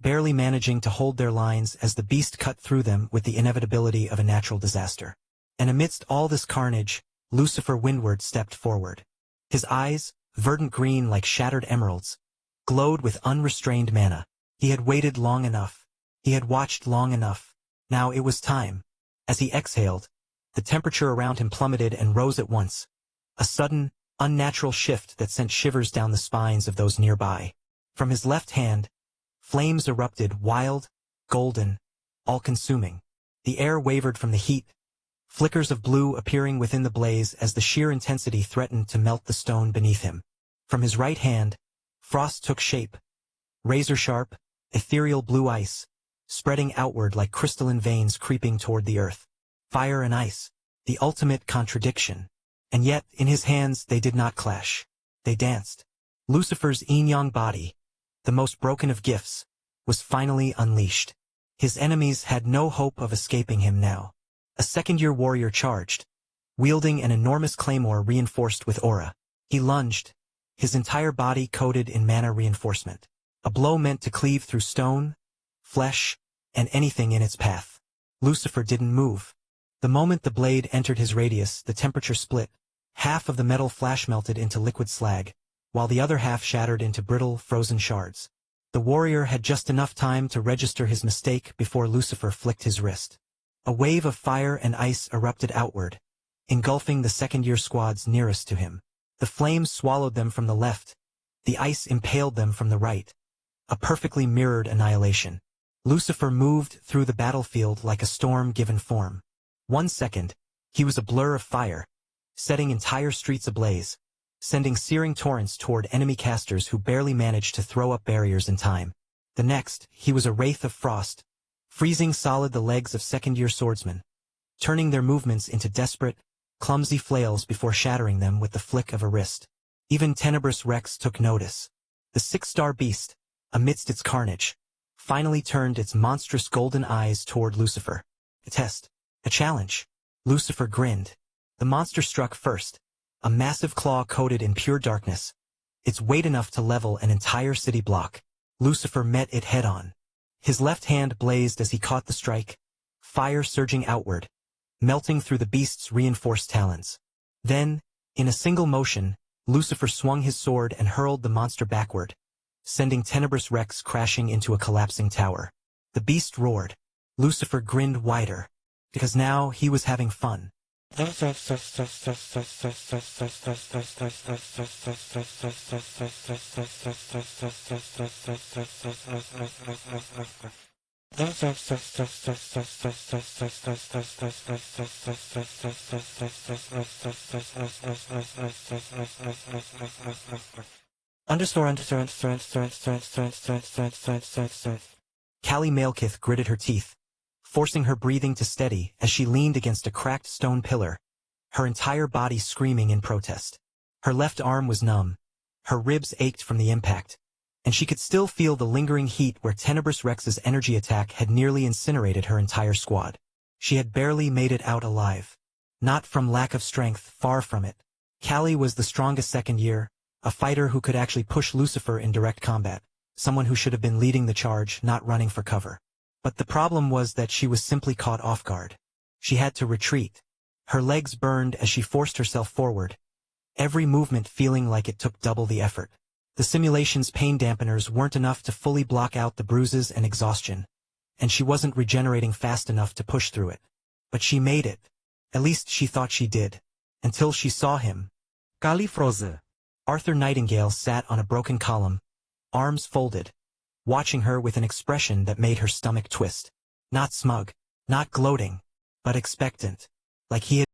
barely managing to hold their lines as the beast cut through them with the inevitability of a natural disaster. And amidst all this carnage, Lucifer Windward stepped forward. His eyes, verdant green like shattered emeralds, glowed with unrestrained mana. He had waited long enough. He had watched long enough. Now it was time. As he exhaled, the temperature around him plummeted and rose at once. A sudden, unnatural shift that sent shivers down the spines of those nearby. From his left hand, flames erupted, wild, golden, all-consuming. The air wavered from the heat, flickers of blue appearing within the blaze as the sheer intensity threatened to melt the stone beneath him. From his right hand, frost took shape, razor-sharp, ethereal blue ice, spreading outward like crystalline veins creeping toward the earth. Fire and ice, the ultimate contradiction. And yet, in his hands, they did not clash. They danced. Lucifer's yin-yang body, the most broken of gifts, was finally unleashed. His enemies had no hope of escaping him now. A second-year warrior charged, wielding an enormous claymore reinforced with aura. He lunged, his entire body coated in mana reinforcement. A blow meant to cleave through stone, flesh, and anything in its path. Lucifer didn't move. The moment the blade entered his radius, the temperature split. Half of the metal flash melted into liquid slag, while the other half shattered into brittle, frozen shards. The warrior had just enough time to register his mistake before Lucifer flicked his wrist. A wave of fire and ice erupted outward, engulfing the second-year squads nearest to him. The flames swallowed them from the left, the ice impaled them from the right. A perfectly mirrored annihilation. Lucifer moved through the battlefield like a storm given form. 1 second, He was a blur of fire, setting entire streets ablaze, sending searing torrents toward enemy casters who barely managed to throw up barriers in time. The next, he was a wraith of frost, freezing solid the legs of second-year swordsmen, turning their movements into desperate, clumsy flails before shattering them with the flick of a wrist. Even Tenebrous Rex took notice. The six-star beast, amidst its carnage, finally turned its monstrous golden eyes toward Lucifer. A test. A challenge. Lucifer grinned. The monster struck first, a massive claw coated in pure darkness, its weight enough to level an entire city block. Lucifer met it head-on. His left hand blazed as he caught the strike, fire surging outward, melting through the beast's reinforced talons. Then, in a single motion, Lucifer swung his sword and hurled the monster backward, sending Tenebrous Rex crashing into a collapsing tower. The beast roared. Lucifer grinned wider, because now he was having fun. Callie Malekith gritted her teeth, forcing her breathing to steady as she leaned against a cracked stone pillar, her entire body screaming in protest. Her left arm was numb, her ribs ached from the impact, and she could still feel the lingering heat where Tenebrous Rex's energy attack had nearly incinerated her entire squad. She had barely made it out alive. Not from lack of strength, far from it. Callie was the strongest second year, a fighter who could actually push Lucifer in direct combat, someone who should have been leading the charge, not running for cover. But the problem was that she was simply caught off guard. She had to retreat. Her legs burned as she forced herself forward, every movement feeling like it took double the effort. The simulation's pain dampeners weren't enough to fully block out the bruises and exhaustion, and she wasn't regenerating fast enough to push through it. But she made it. At least she thought she did. Until she saw him. Callie froze. Arthur Nightingale sat on a broken column, arms folded, watching her with an expression that made her stomach twist. Not smug, not gloating, but expectant, like he had